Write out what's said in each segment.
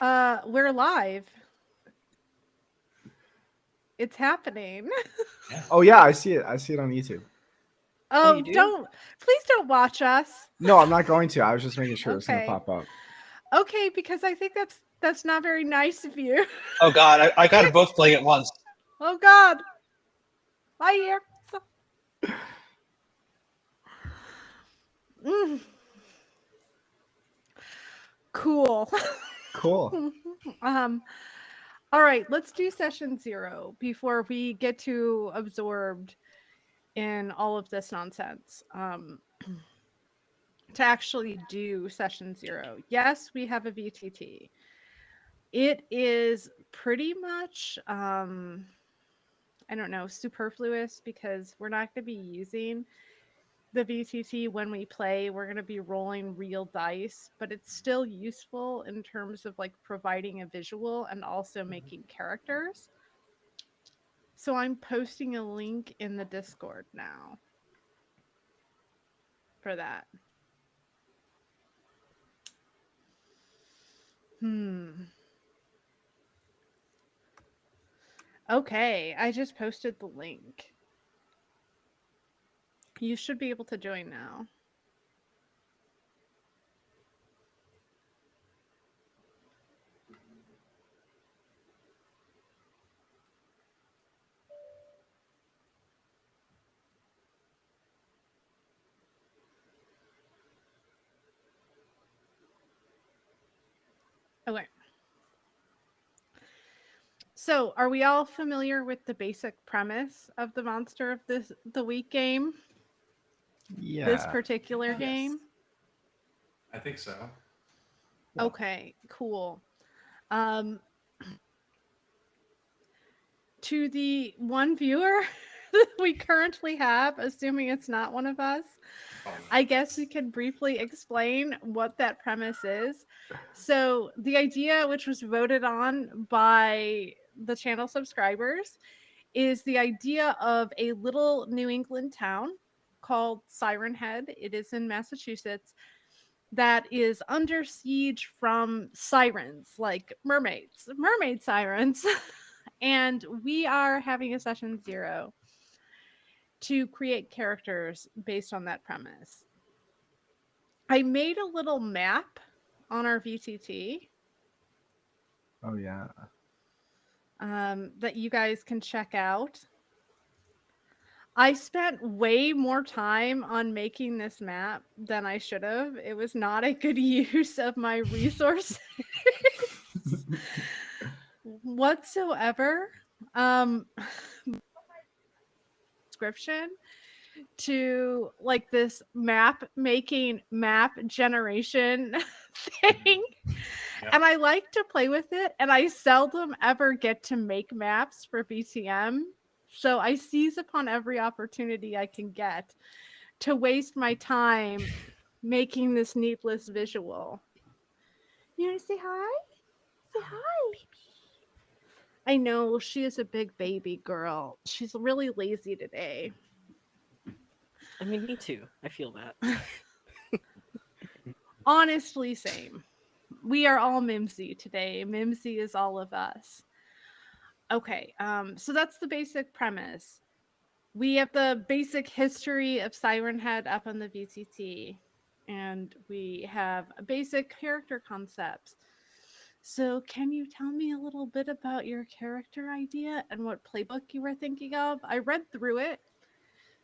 We're live. It's happening. Yeah. Oh yeah, I see it. I see it on YouTube. Oh, you Oh, do? please don't watch us. No, I'm not going to. I was just making sure it's gonna Okay. pop up. Okay, because I think that's not very nice of you. Oh God, I got to both playing at once. Oh God. Bye here. Mm, cool. Cool. um all right, let's do session 0 before we get too absorbed in all of this nonsense. To actually do session 0. Yes, we have a VTT. It is pretty much I don't know, superfluous because we're not going to be using the VTT when we play. We're going to be rolling real dice, but it's still useful in terms of like providing a visual and also making characters. So I'm posting a link in the Discord now for that. Okay, I just posted the link. You should be able to join now. Okay. So, are we all familiar with the basic premise of the Monster of the Week game? This Yeah. particular Yeah. game? I think so. Okay, cool. Um to the one viewer we currently have, assuming it's not one of us, Probably I guess we can briefly explain what that premise is. So, the idea, which was voted on by the channel subscribers, is the idea of a little New England town called Siren Head. It is in Massachusetts that is under siege from sirens, like mermaid sirens. And we are having a session 0 to create characters based on that premise. I made a little map on our VTT Oh yeah. that you guys can check out. I spent way more time on making this map than I should have. It was not a good use of my resources whatsoever. Description to like this map generation thing. Yeah. And I like to play with it, and I seldom ever get to make maps for BTM. So I seize upon every opportunity I can get to waste my time making this needless visual. You want to say hi? Say hi. I know she is a big baby girl. She's really lazy today. I mean, me too. I feel that. Honestly, same. We are all Mimsy today. Mimsy is all of us. Okay, so that's the basic premise. We have the basic history of Siren Head up on the VTT, and we have basic character concepts. So, can you tell me a little bit about your character idea and what playbook you were thinking of? I read through it,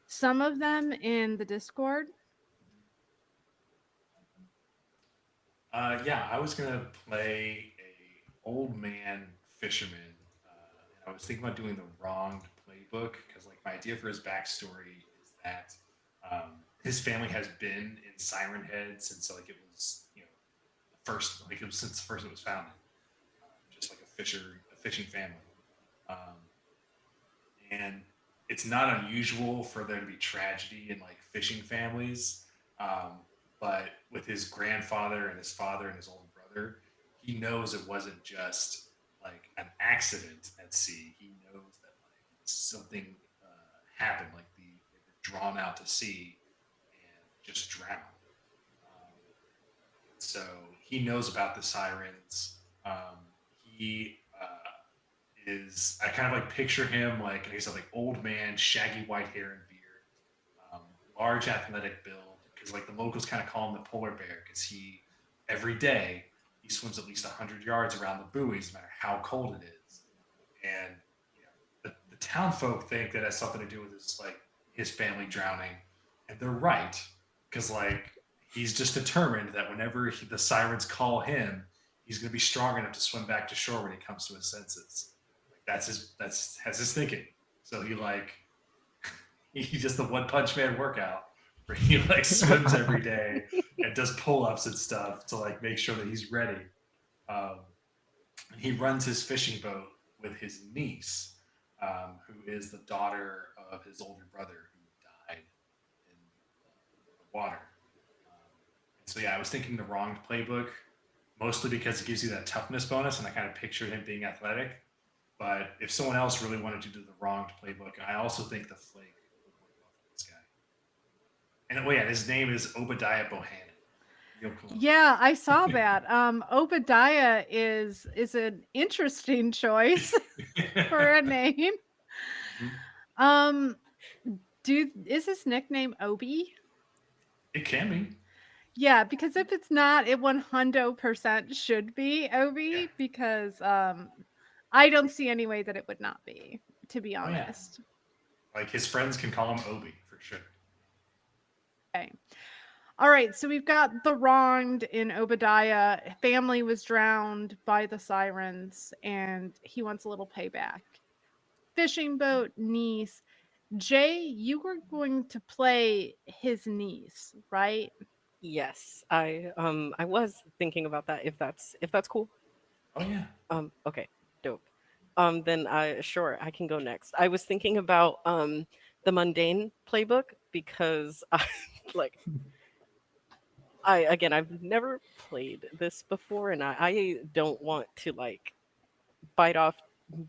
some of them in the Discord. Yeah, I was gonna play a old man fisherman. And I was thinking about doing the wronged playbook because, like, my idea for his backstory is that his family has been in Siren Head since, like, it was, the first, like, it was since first it was founded. Just like a fishing family, um, and it's not unusual for there to be tragedy in like fishing families. Um, but with his grandfather and his father and his older brother, he knows it wasn't just like an accident at sea. He knows that like something happened, like they were drawn out to sea and just drowned. Um, so he knows about the sirens. He is, I kind of like picture him like he's a like old man, shaggy white hair and beard, um, large athletic build. Because like the locals kind of call him the polar bear because every day he swims at least 100 yards around the buoys, no matter how cold it is. And you know, the town folk think that has something to do with his family drowning, and they're right because like he's just determined that whenever the sirens call him, he's going to be strong enough to swim back to shore when he comes to his senses. Like that's his thinking. So he just the one punch man workout where he like swims every day and does pull ups and stuff to like make sure that he's ready. Um, and he runs his fishing boat with his niece, who is the daughter of his older brother who died in the water. And so yeah, I was thinking the wronged playbook, mostly because it gives you that toughness bonus, and I kind of pictured him being athletic. But if someone else really wanted to do the wronged playbook, I also think the flake would work well for this guy. And oh yeah, his name is Obadiah Bohannon. Yeah, I saw that. Obadiah is an interesting choice for a name. Um, is his nickname Obi? It can be. Yeah, because if it's not, it 100% should be Obi Yeah. because I don't see any way that it would not be, to be Oh yeah. honest. Like his friends can call him Obi for sure. Okay. All right, so we've got the wronged in Obadiah. Family was drowned by the sirens, and he wants a little payback. Fishing boat, niece. Jay, you were going to play his niece, right? Yes, I was thinking about that. If that's cool. Oh yeah. Okay, dope. Then I sure I can go next. I was thinking about the mundane playbook because like I've never played this before, and I don't want to like bite off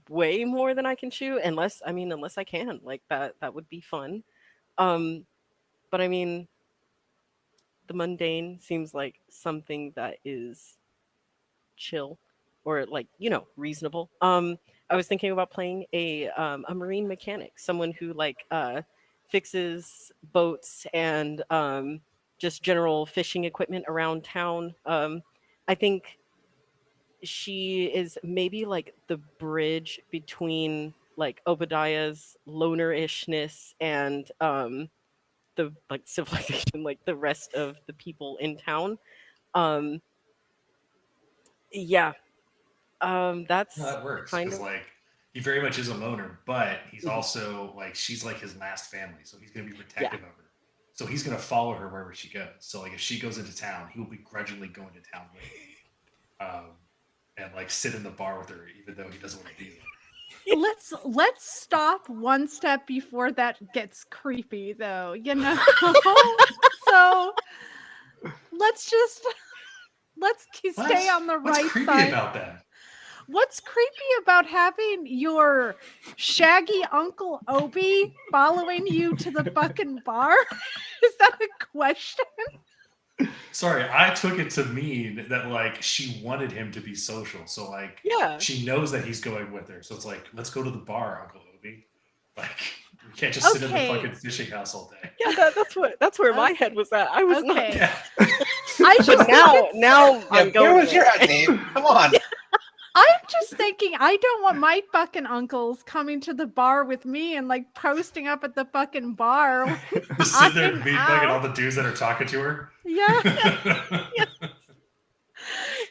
way more than I can chew unless I can. Like that would be fun. Um but I mean the mundane seems like something that is chill or like reasonable. I was thinking about playing a marine mechanic, someone who like fixes boats and just general fishing equipment around town. I think she is maybe like the bridge between like Obadiah's loner-ishness and the like civilization, like the rest of the people in town. Um yeah, No, that's that works kind because of. like he very much is a loner, but he's Mhm. also like she's like his last family, so he's gonna be Yeah. protective of her. So he's gonna follow her wherever she goes. So like if she goes into town, he will begrudgingly go into town with her, and like sit in the bar with her, even though he doesn't want to be there. Let's stop one step before that gets creepy, though. So let's stay on the What's right creepy side. about that? What's creepy about having your shaggy Uncle Obi following you to the fucking bar? Is that a question? Sorry, I took it to mean that like she wanted him to be social. So like Yeah. she knows that he's going with her. So it's like, let's go to the bar, Uncle Obi. Like we can't just sit in the Okay. fucking fishing house all day. Yeah, that's where my head was at. I was not. Okay. Yeah. I just But now Yeah, I'm going where was your there. head, Dave? Come on. I'm just thinking I don't want my fucking uncles coming to the bar with me and like posting up at the fucking bar. Just sit there I'm meat bugging all out. the dudes that are talking to her.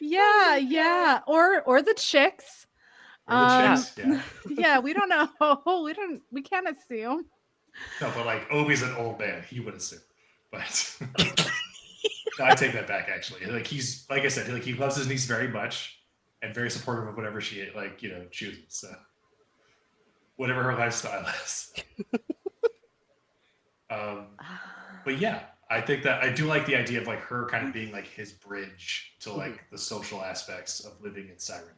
Yeah. Yeah. Or the chicks. Or the chicks, yeah. Yeah, we don't know. We can't assume. No, but like Obi's an old man. He would assume. But no, I take that back actually. Like he's like I said, like he loves his niece very much and very supportive of whatever she like, chooses. So whatever her lifestyle is. But yeah, I think that I do like the idea of like her kind of being like his bridge to like the social aspects of living in Siren Head.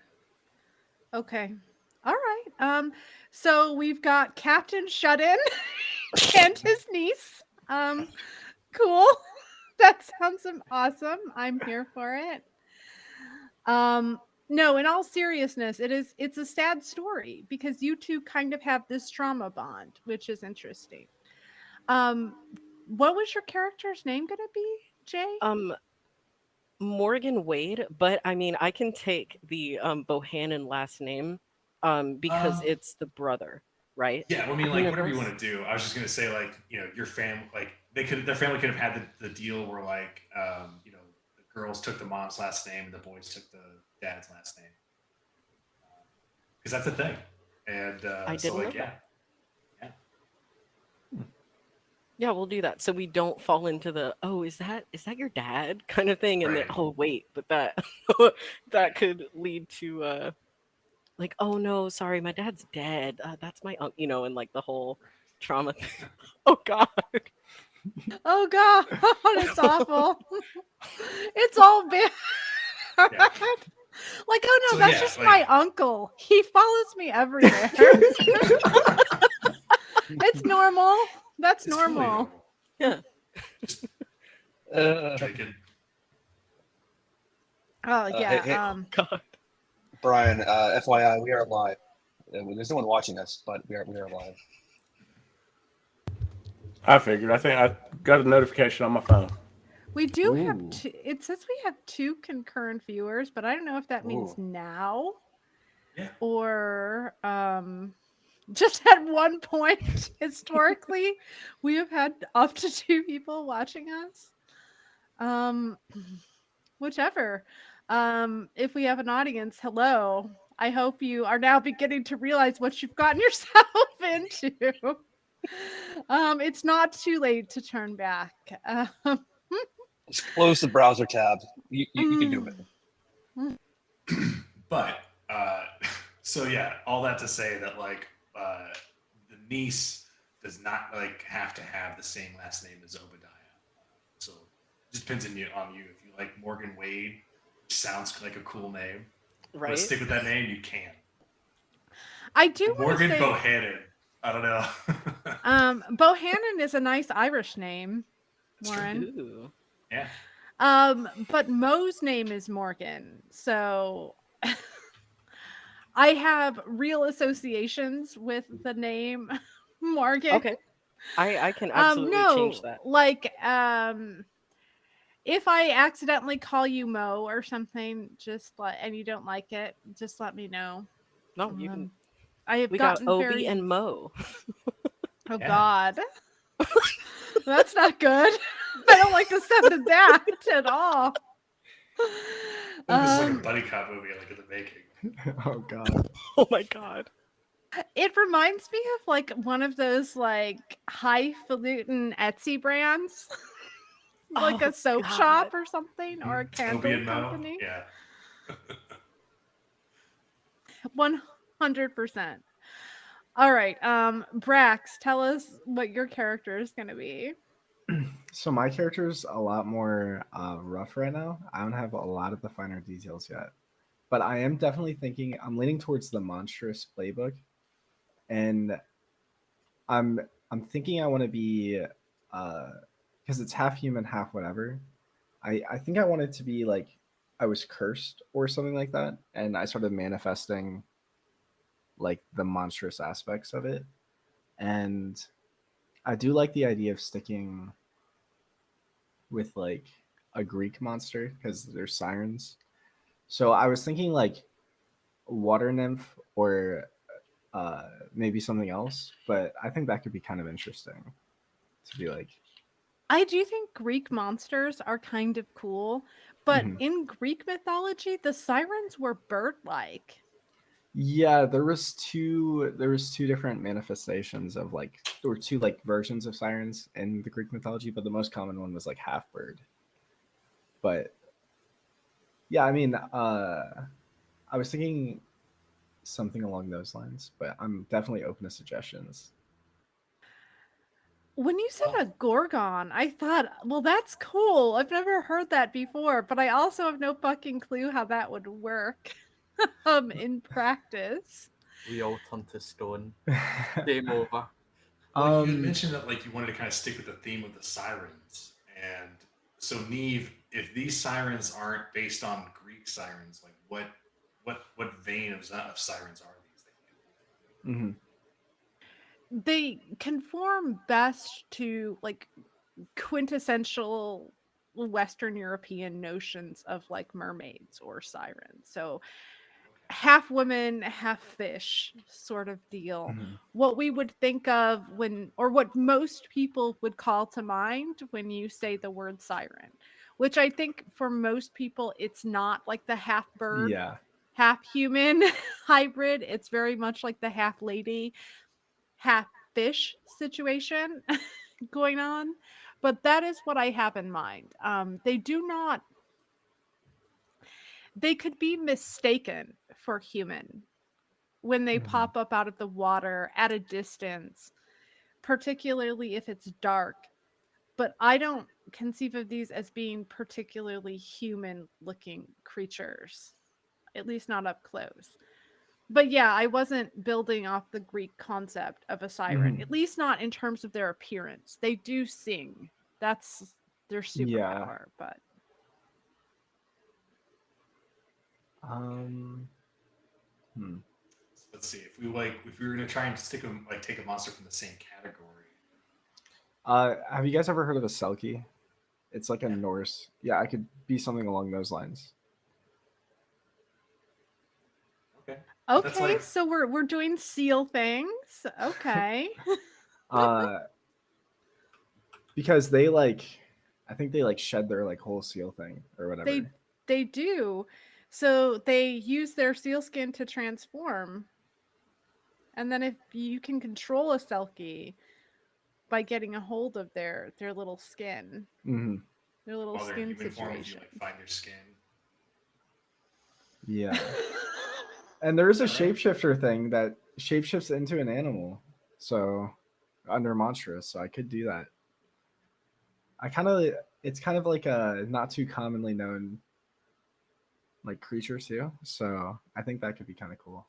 Okay. All right. So we've got Captain Shut-In and his niece. Cool. That sounds awesome. I'm here for it. No, in all seriousness, it's a sad story because you two kind of have this trauma bond, which is interesting. Um, what was your character's name gonna be, Jay? Um, Morgan Wade, but I mean, I can take the Bohannon last name because Um, it's the brother, right? yeah, well, I mean, like whatever you Universe. want to do. I was just gonna say, like, your family, like their family could have had the deal where, like, the girls took the mom's last name and the boys took the dad's last name, because that's a thing. And I so, didn't know like, that. yeah, yeah, Yeah, we'll do that so we don't fall into the oh, is that your dad kind of thing, and then right. oh wait, but that that could lead to like oh no, sorry, my dad's dead. That's my uncle, and like the whole trauma thing. Oh God. Oh God, it's awful. It's all bad. Yeah. Like, oh no, So that's yeah, just like my uncle. He follows me everywhere. It's normal. That's it's totally normal. normal. Yeah. Just Uh, drinking. Oh hey, yeah. hey, God. Brian. FYI, we are live. There's no one watching us, but we are live. I figured. I think I got a notification on my phone. We do have Ooh. two. It says we have two concurrent viewers, but I don't know if that means Ooh. now Yeah. or just at one point historically we have had up to two people watching us. Um, whichever. If we have an audience, hello. I hope you are now beginning to realize what you've gotten yourself into. It's not too late to turn back. Just close the browser tab. You can do it. But so yeah, all that to say that, like, the niece does not, like, have to have the same last name as Obadiah. So it just depends on you. If you like Morgan Wade, which sounds like a cool name, want to Right? stick with that name, you can. I do want to Morgan say, Bohannon. I don't know. Bohannon is a nice Irish name, That's true. Warren. Ooh. Yeah. But Mo's name is Morgan, so I have real associations with the name Morgan. Okay. I can absolutely change No, that. like if I accidentally call you Mo or something, and you don't like it, just let me know. No, you can. I have We got gotten Obi very. and Mo. Oh Yeah. God, that's not good. I don't like the sound of that at all. I think this is like a Um, buddy cop movie, like in the making. Oh God. Oh my God. it reminds me of like one of those like highfalutin Etsy brands, like Oh a soap God. shop or something, or a Obie candle and Mo. company. Yeah. 100%. All right, Brax, tell us what your character is gonna be. So my character's a lot more rough right now. I don't have a lot of the finer details yet, but I am definitely thinking I'm leaning towards the monstrous playbook, and I'm I'm thinking I want to be because it's half human, half whatever. I think I want it to be like I was cursed or something like that, and I started manifesting like the monstrous aspects of it, and I do like the idea of sticking with like a Greek monster because they're sirens. So I was thinking like water nymph or maybe something else, but I think that could be kind of interesting to be like. I do think Greek monsters are kind of cool, but Mhm. in Greek mythology, the sirens were bird-like. Yeah, there was two different manifestations of like there were two like versions of sirens in the Greek mythology, but the most common one was like half bird. But yeah, I mean, I was thinking something along those lines, but I'm definitely open to suggestions. When you said a gorgon, I thought, well, that's cool. I've never heard that before, but I also have no fucking clue how that would work in practice. We all turn to stone. Game over. Well, you had um, mentioned that, like, you wanted to kind of stick with the theme of the sirens, and so Neve, if these sirens aren't based on Greek sirens, like what what vein of sirens are these that you can pull Hmm. They conform best to like quintessential Western European notions of like mermaids or sirens. So half woman, half fish sort of deal. Hmm. What we would think of when, or what most people would call to mind when you say the word siren, which I think for most people, it's not like the half bird, Yeah. half human hybrid. It's very much like the half lady, half fish situation going on. But that is what I have in mind. They do not, they could be mistaken for human when they Hmm. pop up out of the water at a distance, particularly if it's dark. But I don't conceive of these as being particularly human looking creatures, at least not up close. But yeah, I wasn't building off the Greek concept of a siren, Hmm. at least not in terms of their appearance. They do sing, that's their Yeah. superpower, but Um. Hmm. So let's see if we were gonna try and stick them like take a monster from the same category. Have you guys ever heard of a Selkie? It's like a Yeah. Norse. Yeah, I could be something along those lines. Okay. That's okay, like so we're doing seal things. Okay. Uh, because they like, I think they like shed their like whole seal thing or They whatever. they do. So they use their seal skin to transform. And then if you can control a Selkie by getting a hold of their little skin, Hmm. their little while they're in skin human form, if you situation. like find their skin. Yeah. And there is a Is that right? shapeshifter thing that shapeshifts into an animal. So under monstrous, so I could do that. I kind of it's kind of like a not too commonly known like creature too. So I think that could be kind of cool.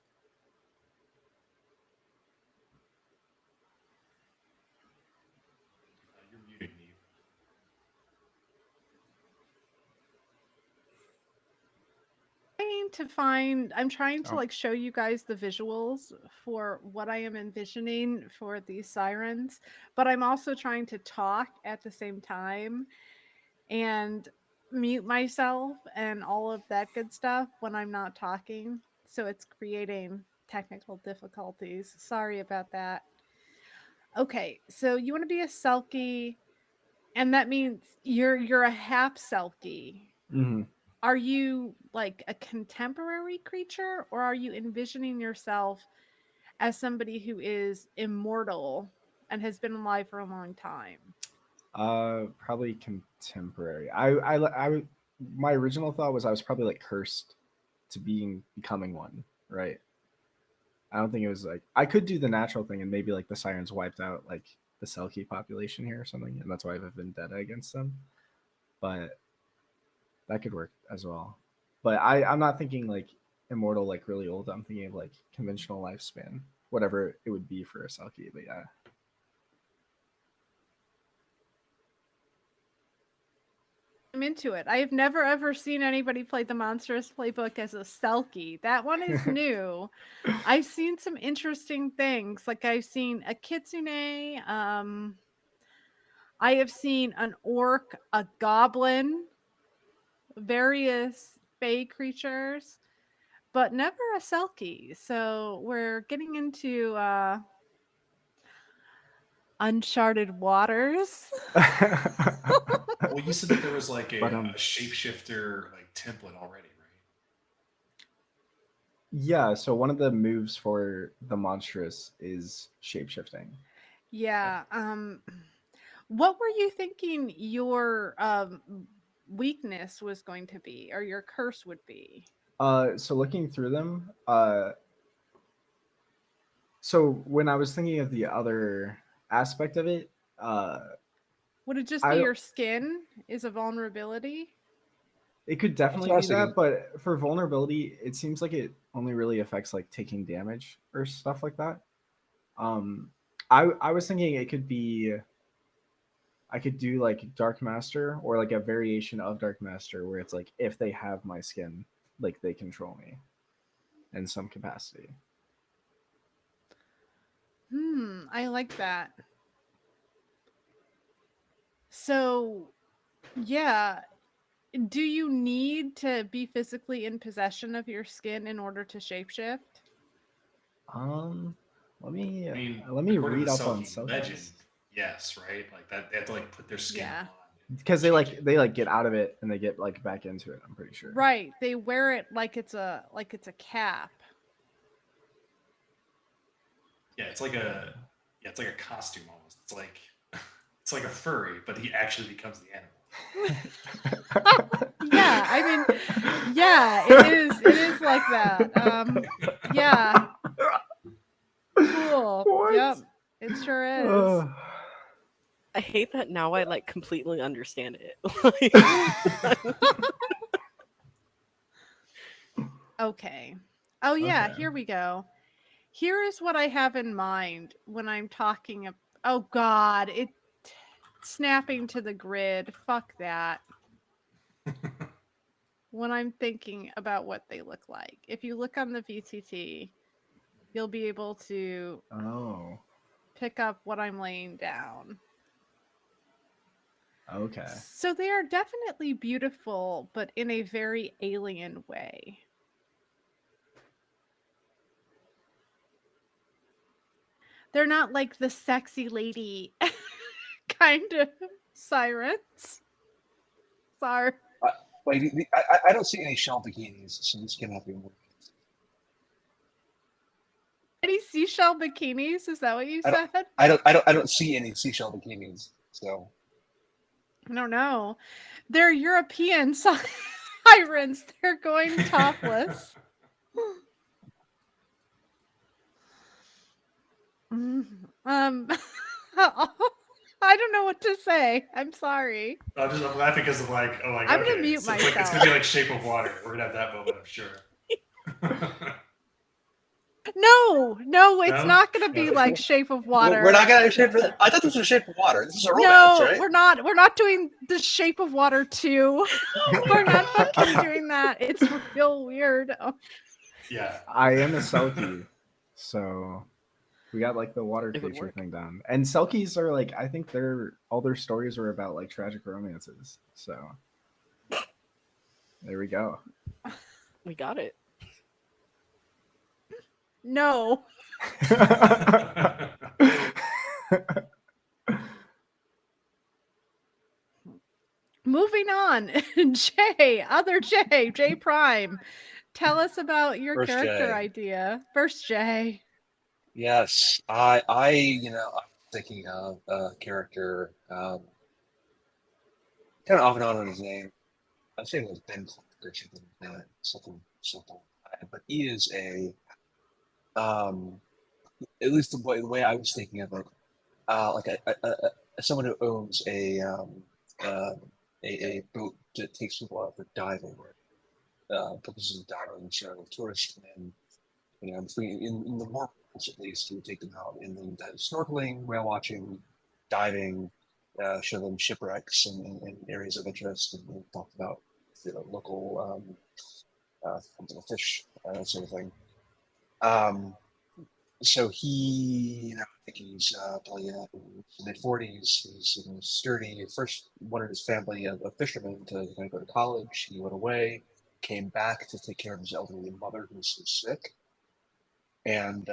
You're muted, Neve. I'm trying to Oh. like show you guys the visuals for what I am envisioning for these sirens, but I'm also trying to talk at the same time and mute myself and all of that good stuff when I'm not talking. So it's creating technical difficulties. Sorry about that. Okay, so you want to be a Selkie, and that means you're a half Selkie. Hmm. Are you like a contemporary creature, or are you envisioning yourself as somebody who is immortal and has been alive for a long time? Probably contemporary. My original thought was I was probably like cursed to becoming one, right? I don't think it was like I could do the natural thing and maybe like the sirens wiped out like the Selkie population here or something, and that's why I have a vendetta against them. But that could work as well. But I'm not thinking like immortal, like really old. I'm thinking of like conventional lifespan, whatever it would be for a Selkie. But yeah. I'm into it. I have never ever seen anybody play the Monstrous Playbook as a Selkie. That one is new. I've seen some interesting things. Like I've seen a kitsune, I have seen an orc, a goblin, various fey creatures, but never a Selkie. So we're getting into uncharted waters. Well, you said that there was like but a shapeshifter like template already, right? yeah. So one of the moves for the monstrous is shapeshifting. Okay. Yeah. What were you thinking your weakness was going to be, or your curse would be? So looking through them, so when I was thinking of the other aspect of it, uh, Would it just be I your skin is a vulnerability? it could That's definitely what I be was thinking. that, but for vulnerability, it seems like it only really affects like taking damage or stuff like that. Um, I was thinking it could be I could do like Dark Master or like a variation of Dark Master where it's like if they have my skin, like they control me. in some capacity. I like that. So, yeah, do you need to be physically in possession of your skin in order to shapeshift? Let me I mean, let me according to read the up on Selkie legend, Selkies. yes, right? Like that, they have to like put their skin Yeah. on Because they change like it. they like get out of it and they get like back into it, I'm pretty sure. Right. They wear it like it's a cap. Yeah, it's like a costume almost. It's like it's like a furry, but he actually becomes the animal. Yeah, I mean, yeah, it is like that. Yeah, cool. What? Yep, it sure is. Ugh. I hate that now. I like completely understand it. Okay. Oh yeah, Okay. here we go. Here is what I have in mind when I'm talking oh god, it snapping to the grid. Fuck that. When I'm thinking about what they look like. If you look on the VTT, you'll be able to Oh. pick up what I'm laying down. Okay. So they are definitely beautiful, but in a very alien way. They're not like the sexy lady kind of sirens. Sorry. Wait, I don't see any shell bikinis, so this cannot be more. Any seashell bikinis? Is that what you I don't, said? I don't see any seashell bikinis. So I don't know. They're European sirens. They're going topless. Um, I don't know what to say. I'm sorry. I'm laughing because of like, oh, like I'm gonna okay, mute so it's like it's myself. gonna be like Shape of Water. We're gonna have that moment, I'm sure. No, it's No? not gonna be No. like Shape of we're Water. not gonna shape for that. I thought this was shape of water. This is a romance, No, right? we're not. We're not doing the Shape of Water 2. We're not fucking doing that. It's real weird. Oh, Yeah. I am a Selkie, so we got like the water It would creature work. thing down. And Selkies are like, I think all their stories are about like tragic romances. So there we go. We got it. no. Moving on. J Prime. Tell us about your First character J. idea. First J. Yes, I'm thinking of a character, kind of off and on his name. I was saying it was Ben Clark or something like that, something simple. But he is um, at least the way I was thinking of it, like someone who owns uh, a boat that takes people out for diving, purposes of diving, so tourists and in the more at least, you would take them out and then snorkeling, whale watching, diving, show them shipwrecks and areas of interest, and we talked about local fish, that sort of thing. Um, so he, I think he's probably in his mid 40s. He's sturdy. First wanted his family, a fisherman, to go to college. He went away, came back to take care of his elderly mother who was sick, and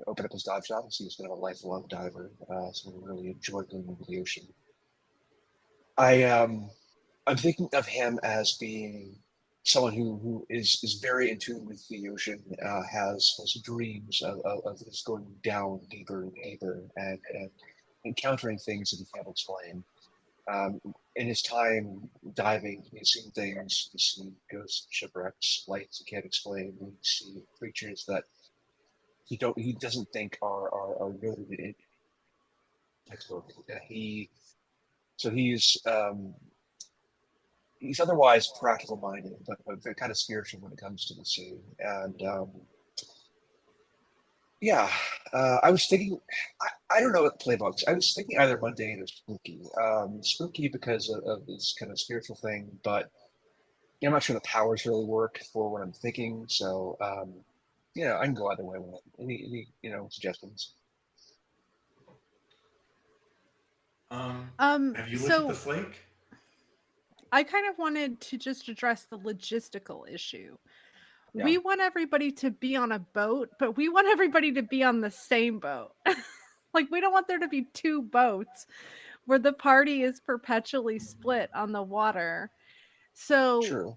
opened up his dive shop. So he's kind of a lifelong diver. So he really enjoyed going into the ocean. I'm thinking of him as being someone who is very in tune with the ocean, has dreams of just going down deeper and deeper and encountering things that he can't explain. In his time diving, he's seen things, he's seen ghosts, shipwrecks, lights he can't explain, he see creatures that he doesn't think are noted in textbook. He's otherwise practical minded, but kind of spiritual when it comes to the sea. And yeah, I was thinking, I don't know what playbooks. I was thinking either mundane or spooky. Spooky because of this kind of spiritual thing, but Yeah, I'm not sure the powers really work for what I'm thinking, so I can go either way with it. Any suggestions? Have you looked at the So flake? I kind of wanted to just address the logistical issue. Yeah, We want everybody to be on a boat, but we want everybody to be on the same boat. Like, we don't want there to be two boats where the party is perpetually split on the water. So true.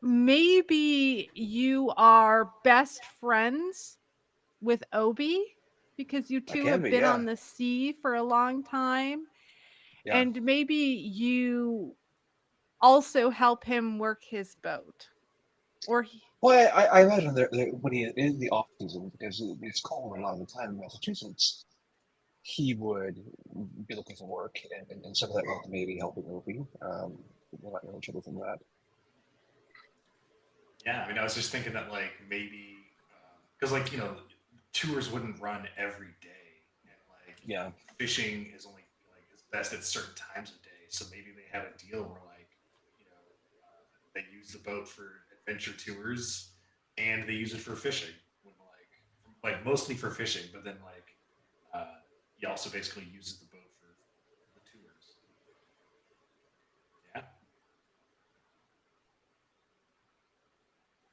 maybe you are best friends with Obi because you I two can have be, been yeah, on the sea for a long time. yeah. And maybe you also help him work his boat. Or he, Well, I imagine when he in the off season, because it's cold a lot of the time in Massachusetts, he would be looking for work, and some of that work maybe helping Opie. We're not really trouble from that. Yeah, I mean, I was just thinking that like maybe because tours wouldn't run every day, and Yeah, fishing is only like is best at certain times of day. So maybe they have a deal where they use the boat for adventure tours and they use it for fishing when mostly for fishing, but then he also basically uses the boat for the tours. Yeah.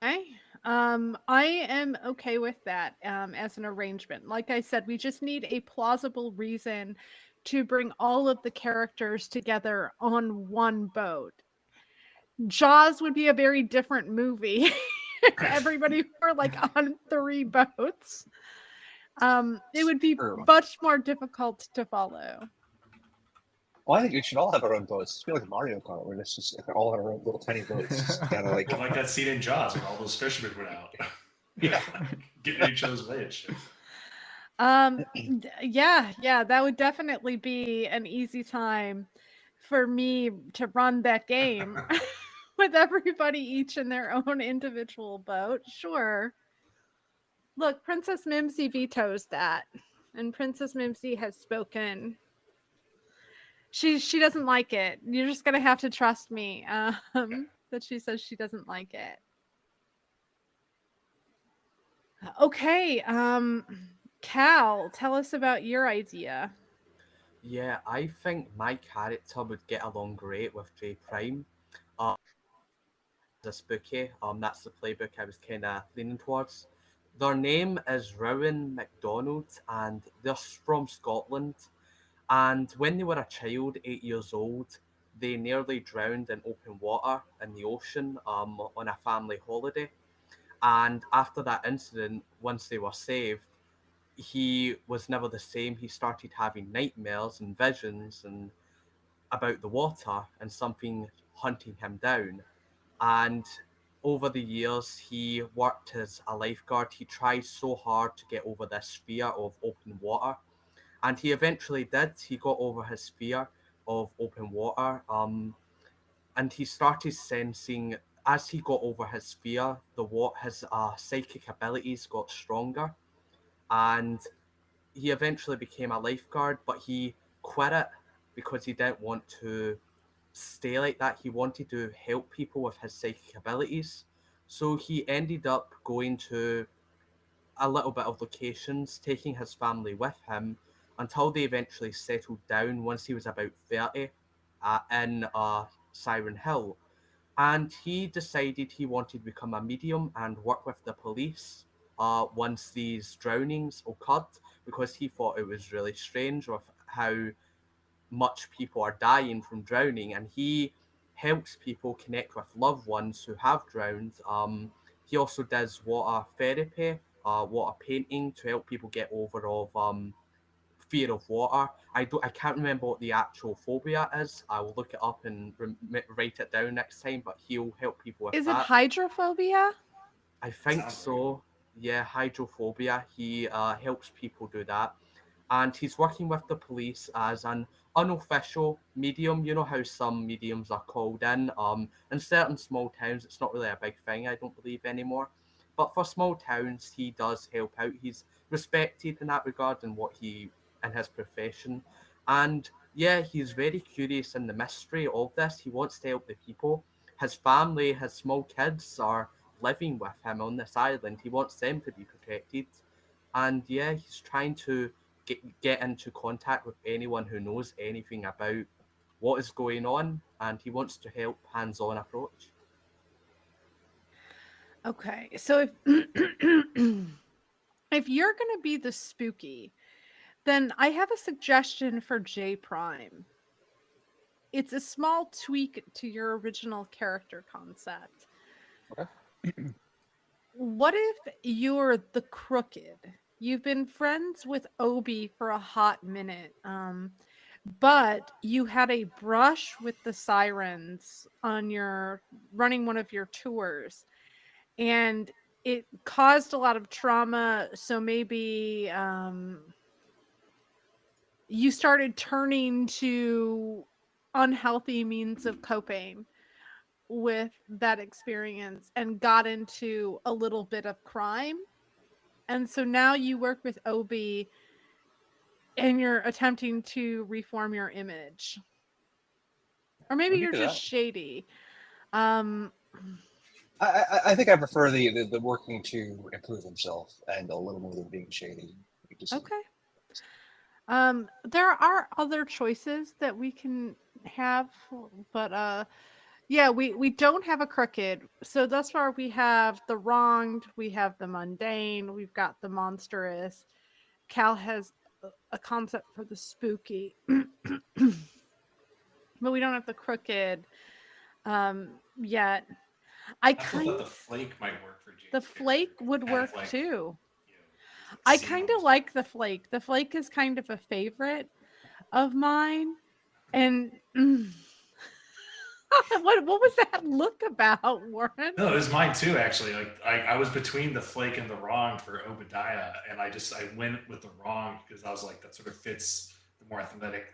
okay. I am okay with that as an arrangement. Like I said, we just need a plausible reason to bring all of the characters together on one boat. Jaws would be a very different movie if Right. everybody were like on three boats. It would be true. much more difficult to follow. Well, I think we should all have our own boats. It's feel like Mario Kart, where it's just like all our own little tiny boats, just kind of like, Well, like that scene in Jaws when all those fishermen went out, yeah, getting in each other's way and shit. Yeah, that would definitely be an easy time for me to run that game with everybody each in their own individual boat. Sure. Look, Princess Mimsy vetoes that, and Princess Mimsy has spoken. She doesn't like it. You're just gonna have to trust me. That she says she doesn't like it. Okay. Cal, tell us about your idea. Yeah, I think my character would get along great with J Prime. Uh, the spooky. That's the playbook I was kind of leaning towards. Their name is Rowan McDonald, and they're from Scotland. And when they were a child, 8 years old, they nearly drowned in open water in the ocean on a family holiday. And after that incident, once they were saved, he was never the same. He started having nightmares and visions and about the water and something hunting him down. And over the years, he worked as a lifeguard. He tried so hard to get over this fear of open water, and he eventually did. He got over his fear of open water, and he started sensing as he got over his fear, his psychic abilities got stronger, and he eventually became a lifeguard. But he quit it because he didn't want to stay like that. He wanted to help people with his psychic abilities. So he ended up going to a little bit of locations, taking his family with him until they eventually settled down once he was about 30 in Siren Hill. And he decided he wanted to become a medium and work with the police once these drownings occurred because he thought it was really strange with how much people are dying from drowning, and he helps people connect with loved ones who have drowned. He also does water therapy, water painting to help people get over of fear of water. I can't remember what the actual phobia is. I will look it up and write it down next time. But he'll help people with Is it that. hydrophobia? I think Sounds right. so. Yeah, hydrophobia. He helps people do that, and he's working with the police as an unofficial medium. You know how some mediums are called in certain small towns. It's not really a big thing, I don't believe anymore. But for small towns, he does help out. He's respected in that regard in what he in his profession, and yeah, he's very curious in the mystery of this. He wants to help the people, his family, his small kids are living with him on this island. He wants them to be protected. And yeah, he's trying to get into contact with anyone who knows anything about what is going on, and he wants to help hands-on approach. Okay, so if if you're gonna be the spooky, then I have a suggestion for J Prime. It's a small tweak to your original character concept. Okay. What if you're the crooked? You've been friends with Obi for a hot minute, but you had a brush with the sirens on your running one of your tours, and it caused a lot of trauma. So maybe you started turning to unhealthy means of coping with that experience and got into a little bit of crime. And so now you work with Obi and you're attempting to reform your image. Or maybe We could you're do just that. shady. Um I think I prefer the working to improve himself and a little more than being shady. Just, okay. There are other choices that we can have, but yeah, we don't have a crooked. So thus far we have the wronged, we have the mundane, we've got the monstrous. Cal has a concept for the spooky. But we don't have the crooked yet. I I also thought kind the flake might work for The Jade's flake character. would Kind work of like, too. he's I seen kind all of this. like the flake. The flake is kind of a favorite of mine. And what was that look about, Warren? No, it was mine too. Actually, like I was between the flake and the wrong for Obadiah, and I went with the wrong because I was like that sort of fits the more athletic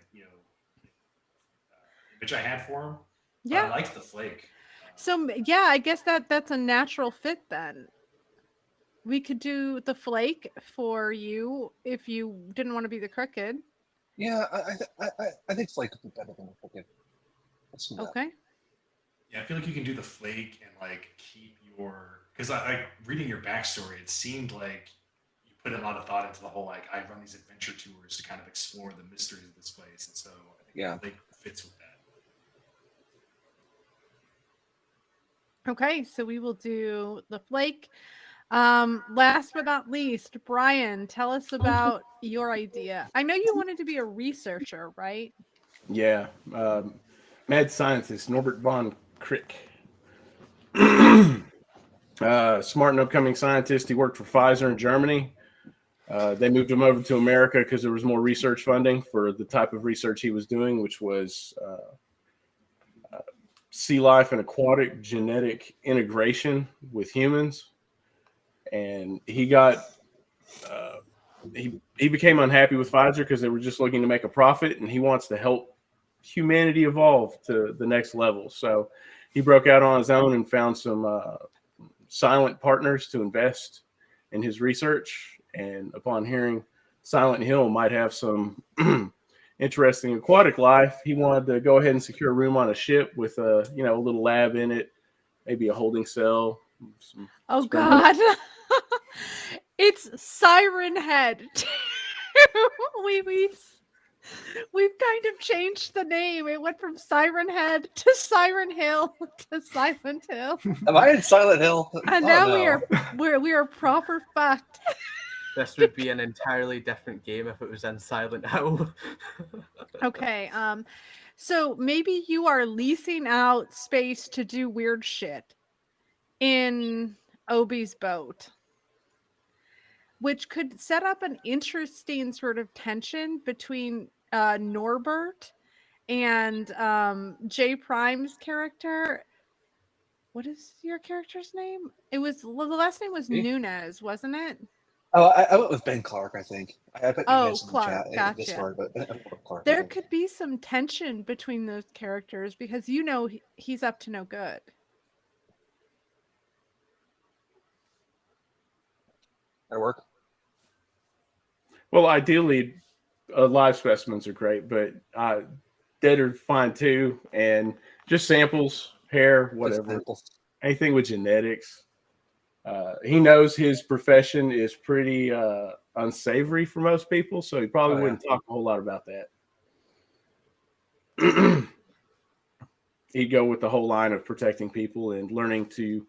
image I had for him. But Yeah. I liked the flake. So yeah, I guess that's a natural fit then. We could do the flake for you if you didn't want to be the crooked. yeah, I think Flake would be better than Crooked. Let's do that. Okay. Yeah, I feel like you can do the flake and like keep your because I reading your backstory, it seemed like you put a lot of thought into the whole like I run these adventure tours to kind of explore the mysteries of this place, and so I think Yeah. the flake fits with that. Okay, so we will do the flake. Last but not least, Brian, tell us about your idea. I know you wanted to be a researcher, right? Yeah. Mad scientist Norbert von Crick. Smart and upcoming scientist. He worked for Pfizer in Germany. They moved him over to America because there was more research funding for the type of research he was doing, which was sea life and aquatic genetic integration with humans. And he got he became unhappy with Pfizer because they were just looking to make a profit, and he wants to help humanity evolve to the next level. So he broke out on his own and found some silent partners to invest in his research. And upon hearing Silent Hill might have some interesting aquatic life, he wanted to go ahead and secure a room on a ship with a a little lab in it, maybe a holding cell. Oh God. It's Siren Head. We've kind of changed the name. It went from Siren Head to Siren Hill to Silent Hill. Am I in Silent Hill? And Oh, now no. we are proper fucked. This would be an entirely different game if it was in Silent Hill. Okay, so maybe you are leasing out space to do weird shit in Obi's boat, which could set up an interesting sort of tension between Norbert and J Prime's character. What is your character's name? It was the last name was Me? Nunez, wasn't it? Oh, I went with Ben Clark, I think. I put Oh, Nunez in the Clark, chat in gotcha. Discord, but I went with Clark. I There think. could be some tension between those characters because he's up to no good. That'll work. Well, ideally, live specimens are great, but dead are fine too. And just samples hair, For whatever, example, anything with genetics. He knows his profession is pretty unsavory for most people, so he probably oh yeah, wouldn't talk a whole lot about that. He'd go with the whole line of protecting people and learning to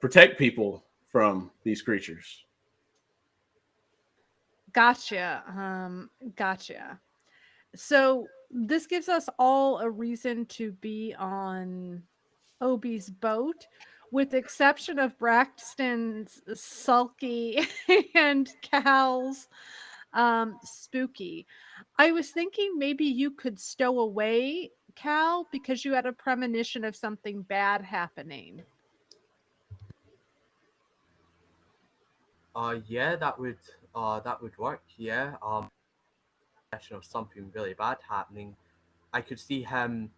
protect people from these creatures. Gotcha. Gotcha. So this gives us all a reason to be on Obi's boat, with the exception of Braxton's sulky and Cal's spooky. I was thinking maybe you could stow away Cal because you had a premonition of something bad happening. Yeah, that would work. Yeah. Of something really bad happening, I could see him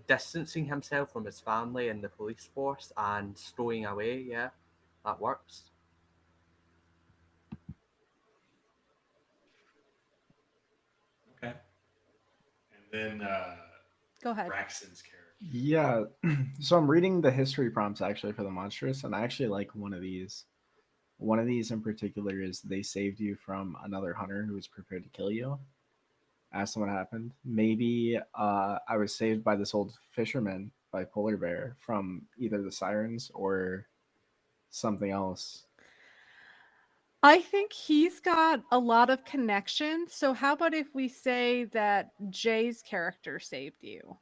distancing himself from his family and the police force and stowing away. Yeah, that works. Okay. And then Go ahead. Braxton's character. Yeah. So I'm reading the history prompts actually for the monstrous, and I actually like one of these. One of these in particular is they saved you from another hunter who was prepared to kill you. Ask them what happened. Maybe I was saved by this old fisherman by polar bear from either the sirens or something else. I think he's got a lot of connections. So how about if we say that Jay's character saved you?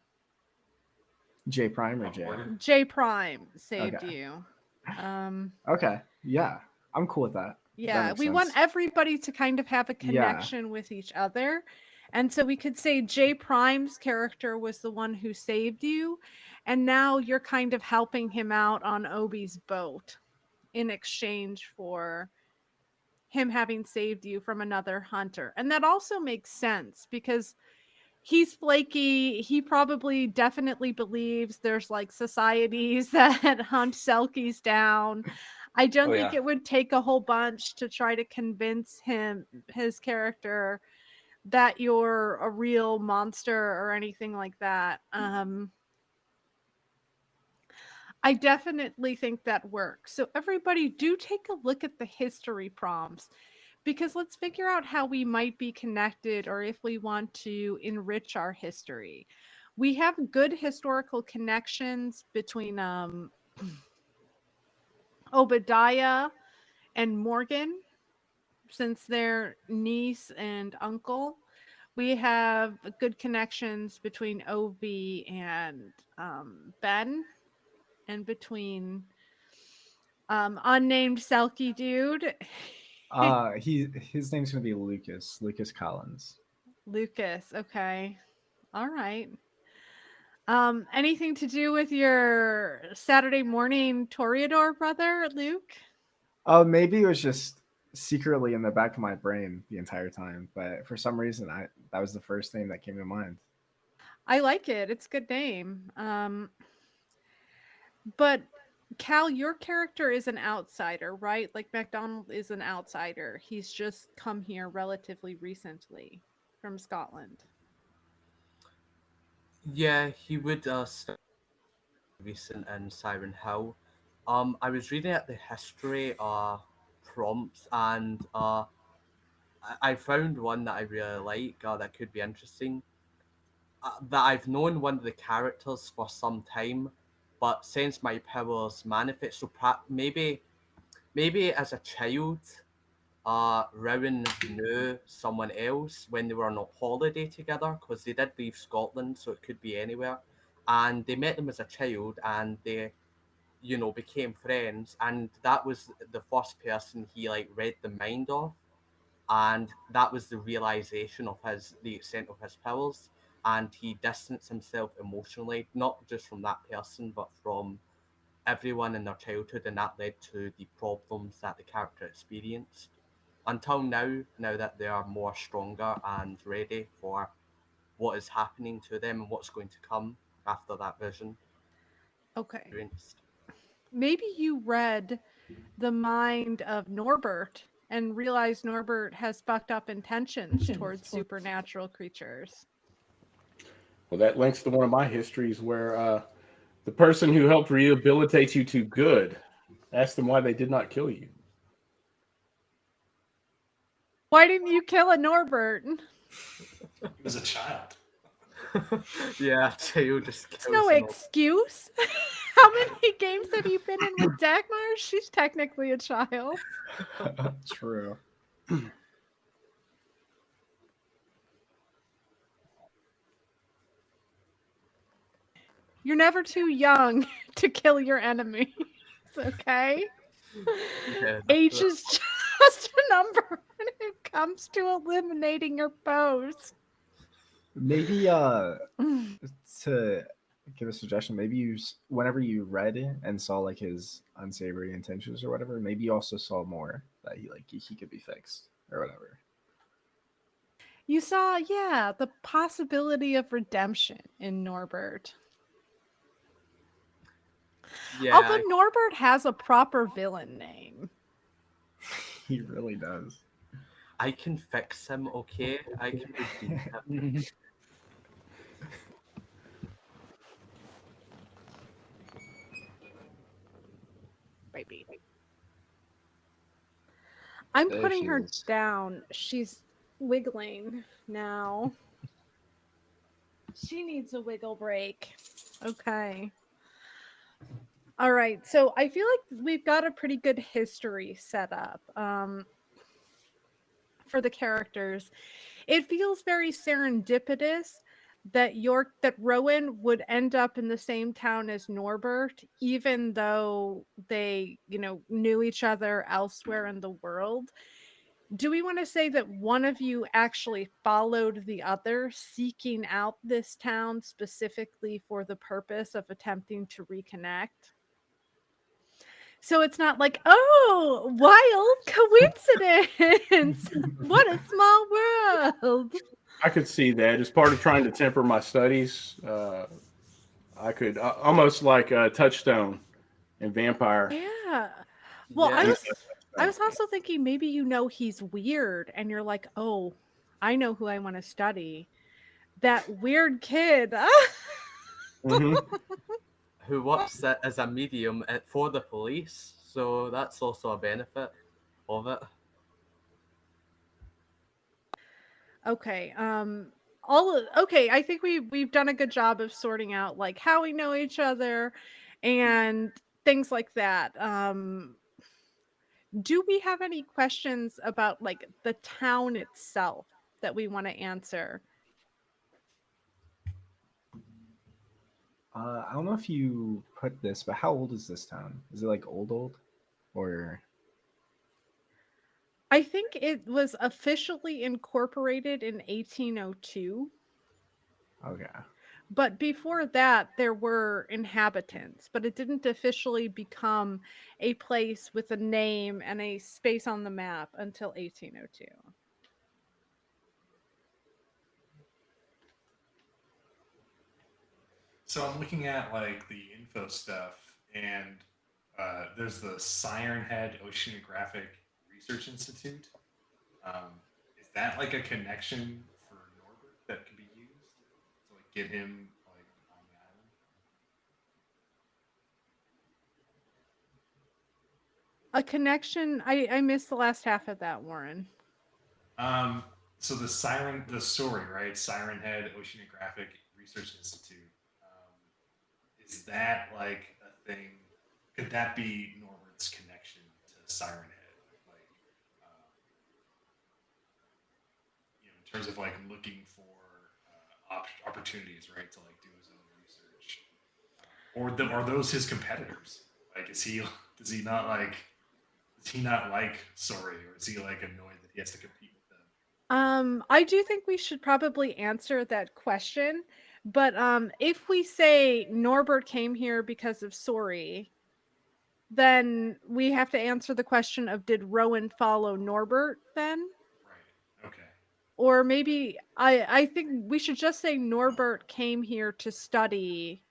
J Prime or On J? board? J Prime saved Okay. you. Um Okay. Yeah. I'm cool with that. That yeah, makes we want sense. everybody to kind of have a Yeah. connection with each other. And so we could say J Prime's character was the one who saved you, and now you're kind of helping him out on Obi's boat in exchange for him having saved you from another hunter. And that also makes sense because he's flaky. He probably definitely believes there's like societies that hunt selkies down. I oh don't think yeah. it would take a whole bunch to try to convince him, his character, that you're a real monster or anything like that. I definitely think that works. So everybody do take a look at the history prompts, because let's figure out how we might be connected or if we want to enrich our history. We have good historical connections between Obadiah and Morgan, since they're niece and uncle. We have good connections between Obi and Ben, and between unnamed Selkie dude. His name's gonna be Lucas. Lucas Collins. Lucas. Okay. All right. Anything to do with your Saturday morning Toreador brother, Luke? Oh, maybe it was just secretly in the back of my brain the entire time, but for some reason I that was the first name that came to mind. I like it. It's a good name. But Cal, your character is an outsider, right? Like MacDonald is an outsider. He's just come here relatively recently from Scotland. Yeah, he would recent in Siren Hill. I was reading at the history prompts, and I found one that I really like, that could be interesting. That I've known one of the characters for some time, but since my powers manifest, so maybe as a child, Rowan knew someone else when they were on a holiday together, because they did leave Scotland, so it could be anywhere. And they met them as a child, and they, became friends. And that was the first person he like read the mind of, and that was the realization of the extent of his powers. And he distanced himself emotionally, not just from that person, but from everyone in their childhood, and that led to the problems that the character experienced until now that they are more stronger and ready for what is happening to them and what's going to come after that vision Okay. experienced. Maybe you read the mind of Norbert and realized Norbert has fucked up intentions towards supernatural creatures. Well, that links to one of my histories where The person who helped rehabilitate you to good. Ask them why they did not kill you. Why didn't you kill a Norbert? He was a child. Yeah, child just It's kills no them all. excuse. How many games have you been in with Dagmar? She's technically a child. True. You're never too young to kill your enemies, okay? Yeah, Age is just a number when it comes to eliminating your foes. Maybe to give a suggestion, maybe whenever you read and saw like his unsavory intentions or whatever, maybe you also saw more that he could be fixed or whatever. You saw, yeah, the possibility of redemption in Norbert. yeah, Although Norbert has a proper villain name. He really does. I can fix him, okay? I can redeem him. Baby. I'm There putting she her is. down. She's wiggling now. She needs a wiggle break. Okay. All right. So I feel like we've got a pretty good history set up for the characters. It feels very serendipitous that Rowan would end up in the same town as Norbert, even though they, knew each other elsewhere in the world. Do we want to say that one of you actually followed the other, seeking out this town specifically for the purpose of attempting to reconnect? So it's not like, oh, wild coincidence. What a small world. I could see that as part of trying to temper my studies. I could almost like Touchstone and Vampire. Yeah. Well, Yeah, I was also thinking maybe he's weird and you're like, "Oh, I know who I want to study. That weird kid." Hmm. who works as a medium for the police, so that's also a benefit of it. Okay. Okay, I think we've done a good job of sorting out like how we know each other and things like that. Do we have any questions about like the town itself that we want to answer? I don't know if you put this, but how old is this town? Is it like old, or I think it was officially incorporated in 1802, okay? but before that there were inhabitants, but it didn't officially become a place with a name and a space on the map until 1802. So I'm looking at like the info stuff, and there's the Siren Head Oceanographic Research Institute. Is that like a connection for Norbert that could be used to like get him like on the A connection. I missed the last half of that, Warren. island? So the story, right? Siren Head Oceanographic Research Institute. Is that like a thing? Could that be Norbert's connection to Siren Head? Like, um, in terms of like looking for opportunities, right, to like do his own research, are those his competitors? Like, does he not like does he not like Sorry, or is he like annoyed that he has to compete with them? I do think we should probably answer that question, but if we say Norbert came here because of Sorry, then we have to answer the question of did Rowan follow Norbert then? Right. Okay. Or maybe I think we should just say Norbert came here to study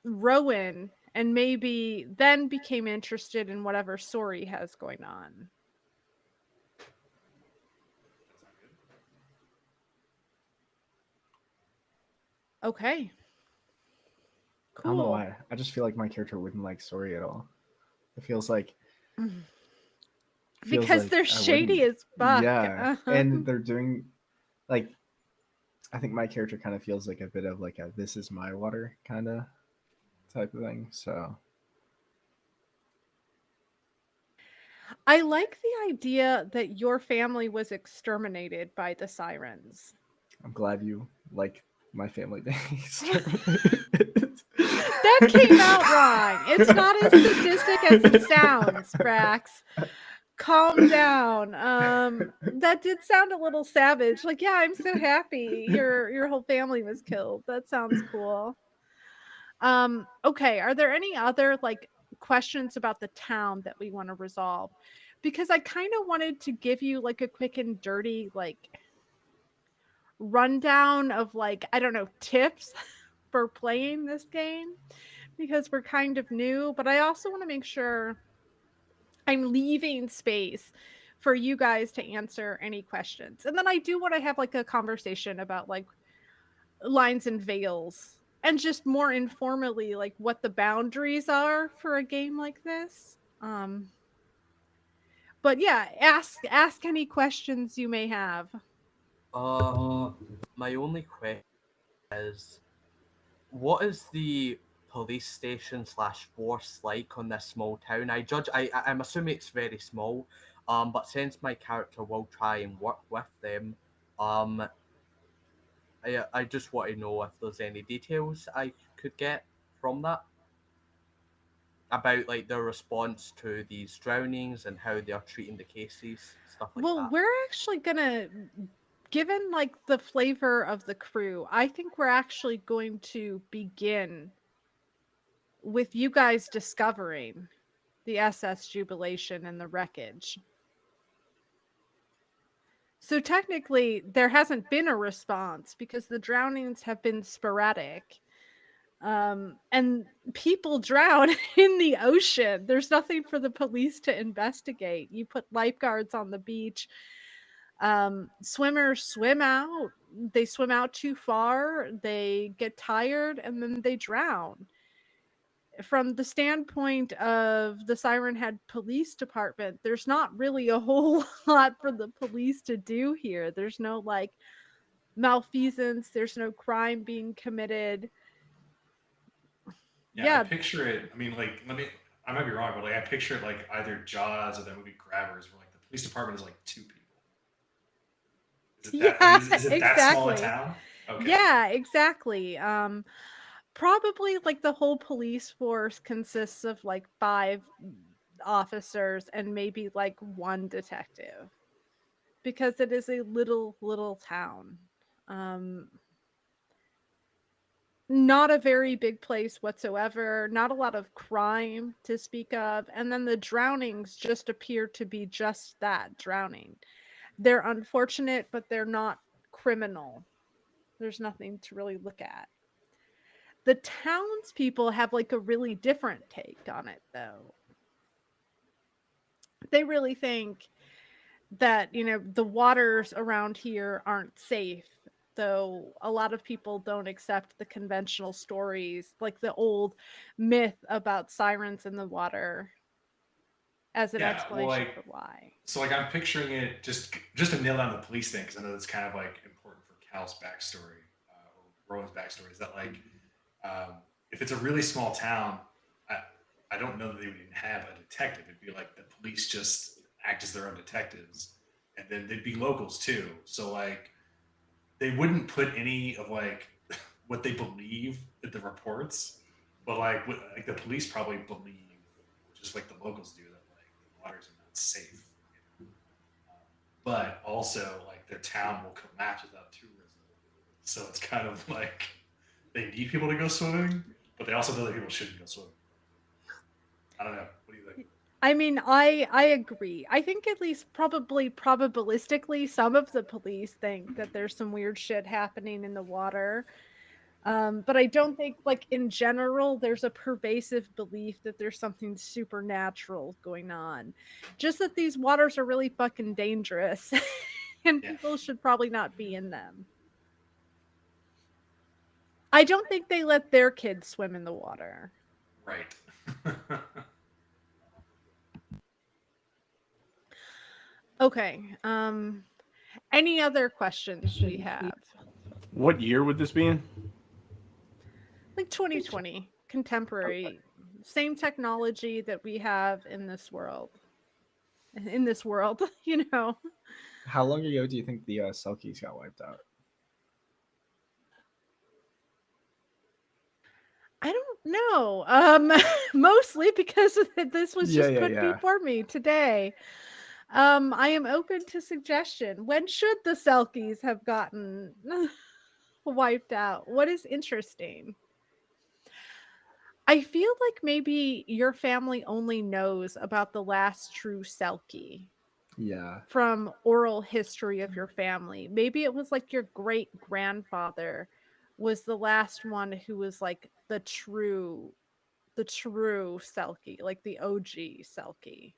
Rowan and maybe then became interested in whatever Sorry has going on. That sound good? Okay. I don't know Cool. why. I just feel like my character wouldn't like story at all. It feels Because like they're I shady wouldn't. as fuck. Yeah, and they're doing like I think my character kind of feels like a bit of like a "this is my water" kind of type of thing. So I like the idea that your family was exterminated by the sirens. I'm glad you like my family being That came out wrong. It's not as sadistic as it sounds, Brax. Calm down. That did sound a little savage. Like, yeah, I'm so happy your whole family was killed. That sounds cool. Okay, are there any other like questions about the town that we want to resolve? Because I kind of wanted to give you like a quick and dirty like rundown of like, I don't know, tips for playing this game because we're kind of new, but I also want to make sure I'm leaving space for you guys to answer any questions. And then I do want to have like a conversation about like lines and veils and just more informally like what the boundaries are for a game like this. But yeah, ask any questions you may have. Uh, my only question is, what is the police station slash force like on this small town? I'm assuming it's very small, but since my character will try and work with them, um, I just want to know if there's any details I could get from that about like their response to these drownings and how they are treating the cases, stuff like Well, that. we're actually gonna, given like the flavor of the crew, I think we're actually going to begin with you guys discovering the SS Jubilation and the wreckage. So technically, there hasn't been a response because the drownings have been sporadic. And people drown in the ocean. There's nothing for the police to investigate. You put lifeguards on the beach. Swimmers swim out. They swim out too far. They get tired and then they drown. From the standpoint of the Siren Head Police Department, there's not really a whole lot for the police to do here. There's no like malfeasance, there's no crime being committed. Yeah, I Yeah, picture it. I mean, like, I might be wrong, but like, I picture it like either Jaws or that movie Grabbers, where like the police department is like two people. Is it that? yeah, Is it that small a exactly. town? Okay. Yeah, exactly. Probably like the whole police force consists of like 5 officers and maybe like 1 detective because it is a little town. Um Not a very big place whatsoever, not a lot of crime to speak of, and then the drownings just appear to be just that, drowning. They're unfortunate, but they're not criminal. There's nothing to really look at. The townspeople have like a really different take on it, though. They really think that, the waters around here aren't safe, though a lot of people don't accept the conventional stories, like the old myth about sirens in the water, as an Yeah. Well, explanation like, for why. so like I'm picturing it just to nail down the police thing because I know that's kind of like important for Cal's backstory or Rowan's backstory. Is that like if it's a really small town, I I don't know that they would even have a detective. It'd be like the police just act as their own detectives, and then they'd be locals too. So like they wouldn't put any of like what they believe in the reports, but like the police probably believe just like the locals do that like the waters are not safe. But also like their town will collapse without tourism, so it's kind of like they need people to go swimming, but they also know that people shouldn't go swimming. I don't know. What do you think? I mean, I agree. I think at least probably probabilistically, some of the police think that there's some weird shit happening in the water. But I don't think, like, in general, there's a pervasive belief that there's something supernatural going on. Just that these waters are really fucking dangerous and Yeah. people should probably not be in them. I don't think they let their kids swim in the water. Right. Okay. Any other questions we have? What year would this be in? Like 2020, contemporary, same technology that we have in this world. In this world, you know. How long ago do you think the Selkies got wiped out? I don't know. Mostly because this was Yeah, just yeah, put yeah. before me today. I am open to suggestion. When should the Selkies have gotten wiped out? What is interesting? I feel like maybe your family only knows about the last true Selkie Yeah, from oral history of your family. Maybe it was like your great grandfather was the last one who was like the true Selkie, like the OG Selkie.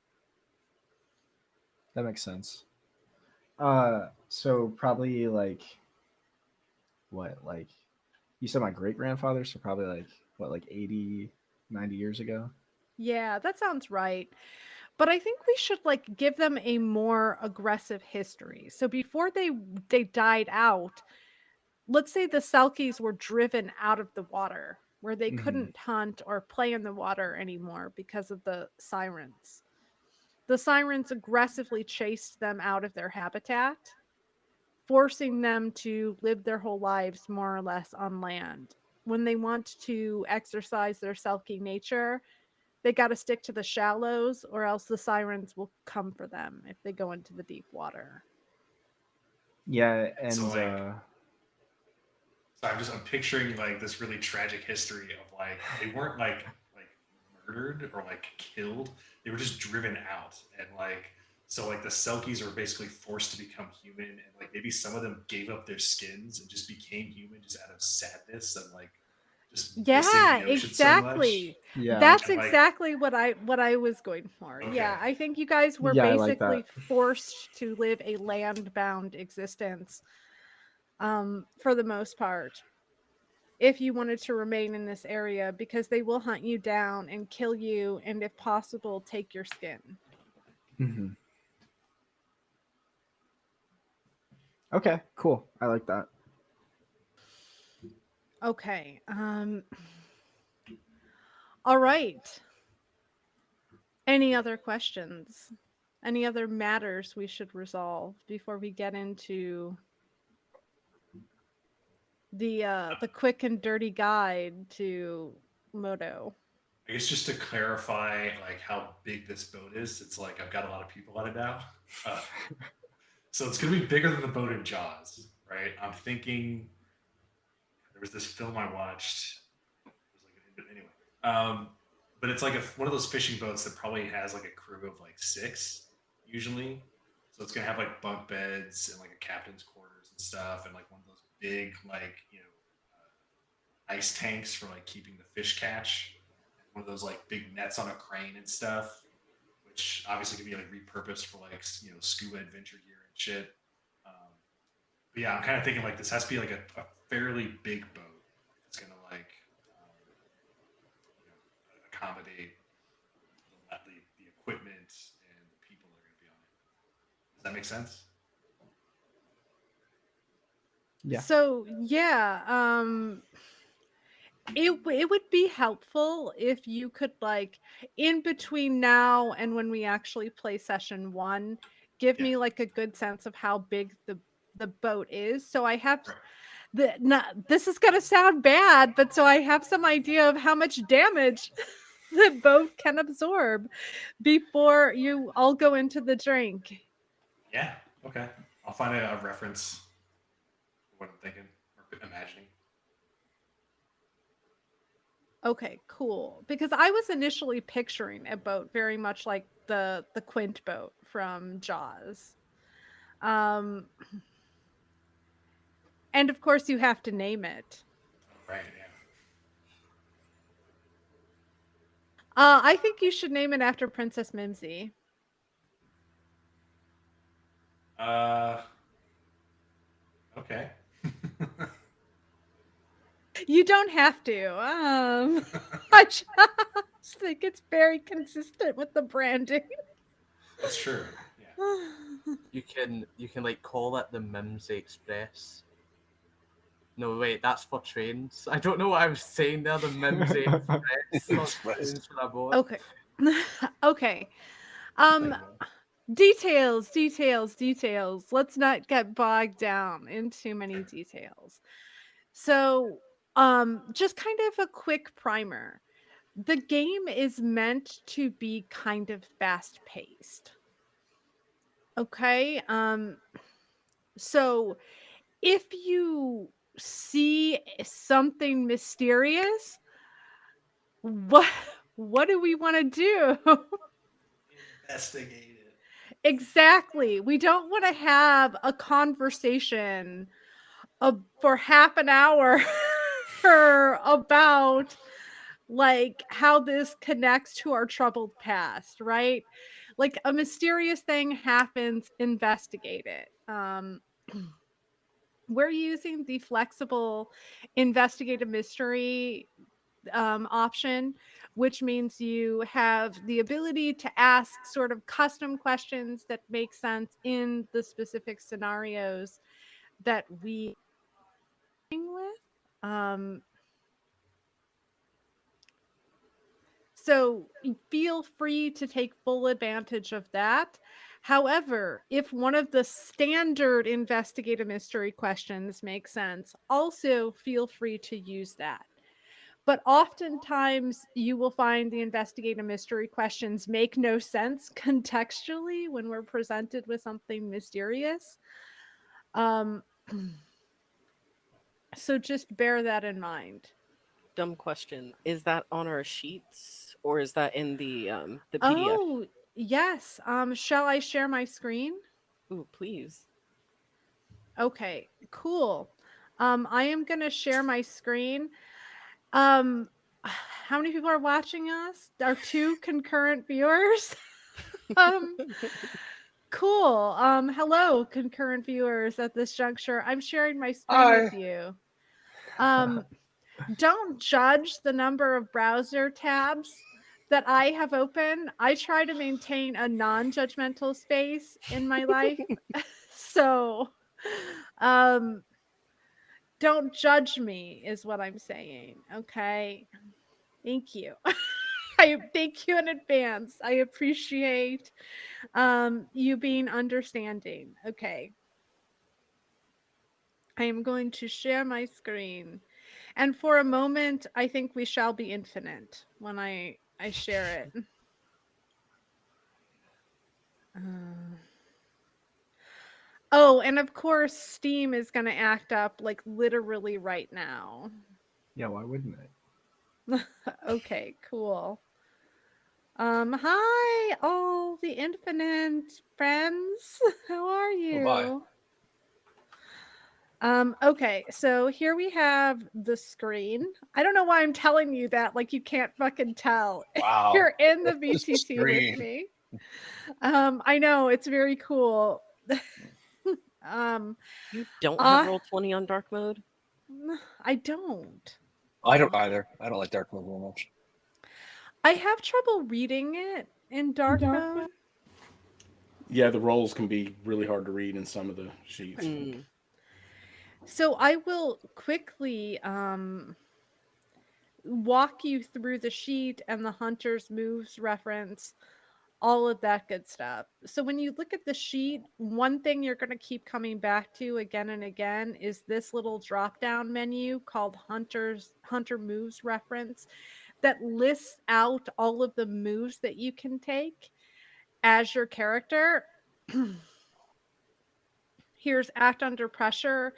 that makes sense. So probably like what, like you said my great grandfather, so probably like what, like 80, 90 years ago? Yeah, that sounds right. But I think we should like give them a more aggressive history. So before they died out, let's say the Selkies were driven out of the water where they Hmm. couldn't hunt or play in the water anymore because of the sirens. The sirens aggressively chased them out of their habitat, forcing them to live their whole lives more or less on land. When they want to exercise their Selkie nature, they got to stick to the shallows, or else the sirens will come for them if they go into the deep water. Yeah, So and like, so I'm picturing like this really tragic history of like they weren't like murdered or like killed. They were just driven out, and like so like the Selkies were basically forced to become human, and like maybe some of them gave up their skins and just became human just out of sadness and like just missing Yeah, the ocean so much. exactly. yeah, That's And like, exactly what I was going for. okay, Yeah, I think you guys were yeah, I like basically that. forced to live a land-bound existence for the most part if you wanted to remain in this area because they will hunt you down and kill you and if possible take your skin. Hmm. Okay, cool. I like that. Okay. All right. Any other questions? Any other matters we should resolve before we get into the quick and dirty guide to Moto? I guess just to clarify like how big this boat is, it's like I've got a lot of people on it now. Uh, so it's gonna be bigger than the boat in Jaws, right? I'm thinking there was this film I watched. It was like anyway, but it's like one of those fishing boats that probably has like a crew of like six usually. So it's gonna have like bunk beds and like a captain's quarters and stuff, and like one of those big like ice tanks for like keeping the fish catch, and one of those like big nets on a crane and stuff, which obviously can be like repurposed for like scuba adventure gear and shit. Um, but yeah, I'm kind of thinking like this has to be like a fairly big boat. It's gonna like accommodate the equipment and the people that are gonna be on it. Does that make sense? Yeah. So, yeah, it would be helpful if you could like in between now and when we actually play session 1 give Yeah. me like a good sense of how big the boat is so I have Right. this is going to sound bad but so I have some idea of how much damage the boat can absorb before you all go into the drink. Yeah. Okay. I'll find a reference for what I'm thinking or imagining. Okay, cool. Because I was initially picturing a boat very much like the Quint boat from Jaws. Um, and of course you have to name it. Oh, right. Yeah. I think you should name it after Princess Mimsy. Uh. Okay. You don't have to. I just think it's very consistent with the branding. That's true. Yeah. You can like call it the Mimsy Express. No, wait, that's for trains. I don't know what I was saying there. The Mimsy Express. Not Express. trains for a boat. Okay. Okay. There you Um go. details. Let's not get bogged down in too many details. So, just kind of a quick primer. The game is meant to be kind of fast paced. Okay? So if you see something mysterious, what what do we want to do? Investigate it. Exactly. We don't want to have a conversation for half an hour about like how this connects to our troubled past, right? Like a mysterious thing happens, investigate it. We're using the flexible investigative mystery option, which means you have the ability to ask sort of custom questions that make sense in the specific scenarios that we are dealing with. So feel free to take full advantage of that. However, if one of the standard investigative mystery questions makes sense, also feel free to use that. But oftentimes you will find the investigative mystery questions make no sense contextually when we're presented with something mysterious. Um, so just bear that in mind. Dumb question. Is that on our sheets or is that in the PDF? Oh, yes. Shall I share my screen? Ooh, please. Okay, cool. I am going to share my screen. Um, how many people are watching us? Our two concurrent viewers? um, cool. Hello, concurrent viewers at this juncture. I'm sharing my screen Hi. with you. Um, don't judge the number of browser tabs that I have open. I try to maintain a non-judgmental space in my life. So, um, don't judge me is what I'm saying. Okay. Thank you. I thank you in advance. I appreciate you being understanding. Okay. I am going to share my screen. And for a moment, I think we shall be infinite when I share it. Uh, oh, and of course, Steam is going to act up like literally right now. Yeah, why wouldn't it? Okay, cool. Hi, all the infinite friends. How are Oh, bye. you? Okay, so here we have the screen. I don't know why I'm telling you that, like you can't fucking tell. Wow. You're in the Just a VTT with screen. me. I know it's very cool. um, You don't have uh, roll 20 on dark mode? I don't. I don't either. I don't like dark mode very much. I have trouble reading it in dark mode. Yeah, the roles can be really hard to read in some of the sheets. Hmm. So I will quickly walk you through the sheet and the hunter's moves reference, all of that good stuff. So when you look at the sheet, one thing you're going to keep coming back to again and again is this little drop down menu called Hunter Moves Reference that lists out all of the moves that you can take as your character. Here's Act Under Pressure.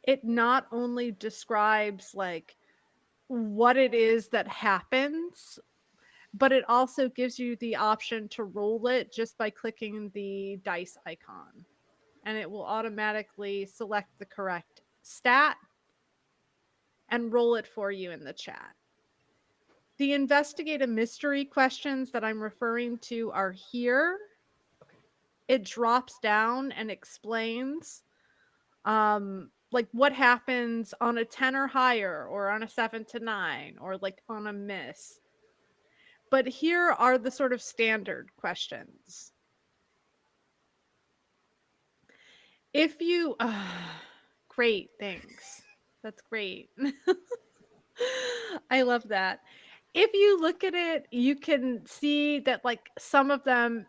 It not only describes like what it is that happens, but it also gives you the option to roll it just by clicking the dice icon. And it will automatically select the correct stat and roll it for you in the chat. The investigative mystery questions that I'm referring to are here. It drops down and explains like what happens on a 10 or higher, or on a 7 to 9, or like on a miss. But here are the sort of standard questions. If you great, thanks. That's great. I love that. If you look at it, you can see that like some of them,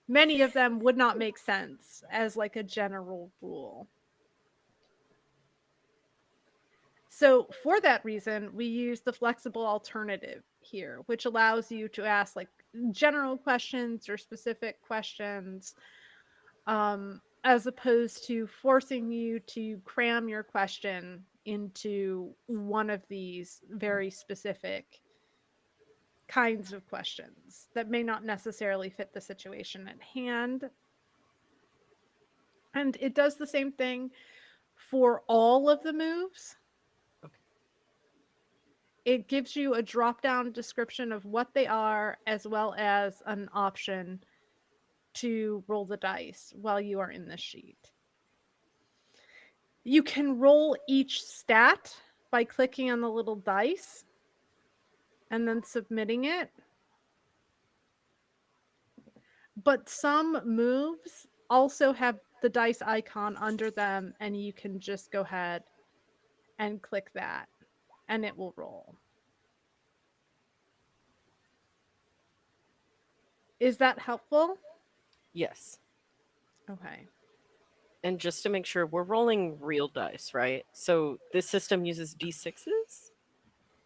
many of them would not make sense as like a general rule. So for that reason, we use the flexible alternative here, which allows you to ask like general questions or specific questions, as opposed to forcing you to cram your question into one of these very specific kinds of questions that may not necessarily fit the situation at hand. And it does the same thing for all of the moves. Okay. It gives you a drop down description of what they are, as well as an option to roll the dice while you are in the sheet. You can roll each stat by clicking on the little dice and then submitting it. But some moves also have the dice icon under them, and you can just go ahead and click that, and it will roll. Is that helpful? Yes. Okay. And just to make sure, we're rolling real dice, right? So this system uses D6s?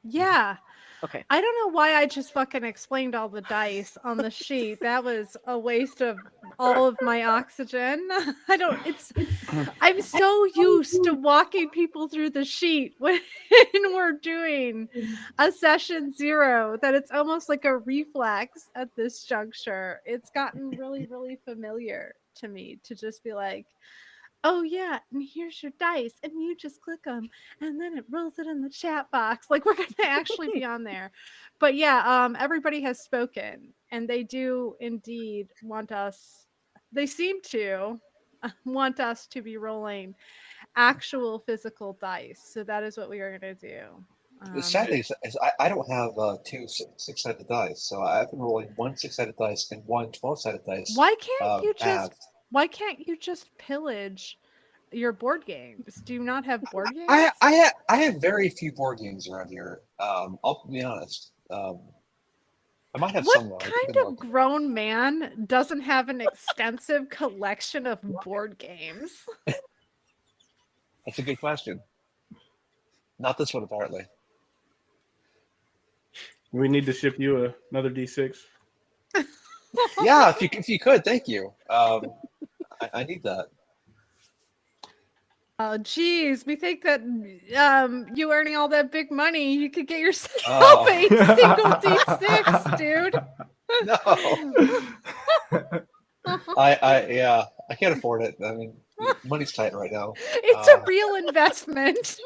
Yeah. Okay. I don't know why I just fucking explained all the dice on the sheet. That was a waste of all of my oxygen. I'm so used to walking people through the sheet when we're doing a session 0 that it's almost like a reflex at this juncture. It's gotten really, really familiar to me to just be like, oh yeah, and here's your dice, and you just click them, and then it rolls it in the chat box. Like we're gonna actually be on there. But yeah, everybody has spoken, and they do indeed want us. They seem to want us to be rolling actual physical dice. So that is what we are gonna do. The sad thing is I don't have two six-sided dice, so I've been rolling one six-sided dice and one 12-sided dice. Why can't you just? Halved. Why can't you just pillage your board games? Do you not have board games? I have very few board games around here. I'll be honest. I might have What some. Though. I kind couldn't of look. grown man doesn't have an extensive collection of board games? That's a good question. Not this one, apparently. We need to ship you another D6. Yeah, if you could, thank you. I need that. Oh, geez, we think that you earning all that big money, you could get yourself Oh. a single D6, dude. No. I can't afford it. I mean, money's tight right now. It's a real investment.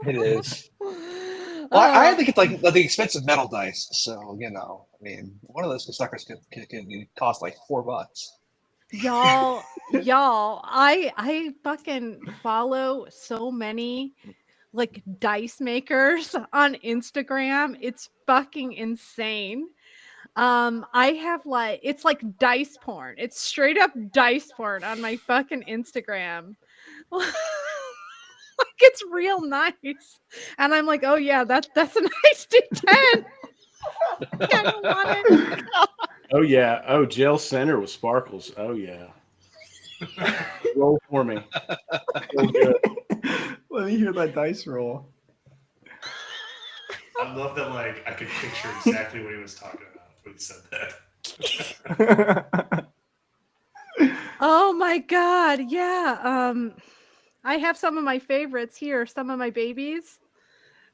It is. Well, I had to get like the expensive metal dice, so you know, I mean, one of those suckers can cost like $4. y'all, I fucking follow so many like dice makers on Instagram. It's fucking insane. I have like it's like dice porn. It's straight up dice porn on my fucking Instagram. Like it's real nice. And I'm like, oh yeah, that's a nice D10. I don't want it. Oh yeah. Oh, jail center with sparkles. Oh yeah. Roll for me. Feel good. Let me hear that dice roll. I love that. Like I could picture exactly what he was talking about when he said that. Oh my god, yeah. I have some of my favorites here, some of my babies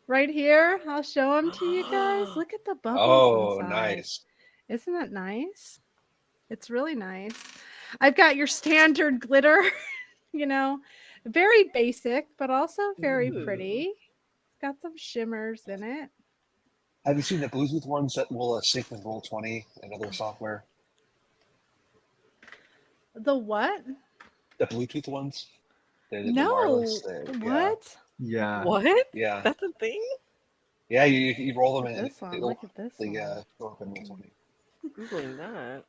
right here. I'll show them to you guys. Look at the bubbles Oh, inside. nice. Isn't that nice? It's really nice. I've got your standard glitter, you know, very basic, but also very pretty. It's got some shimmers in it. Have you seen the Bluetooth ones that will sync with Roll20 and other software? The what? The Bluetooth ones. the wireless No. thing. What? Yeah. What? Yeah. That's a thing? Yeah, you roll them Look at and this one. it'll Look at this one. show up in something. Googling that.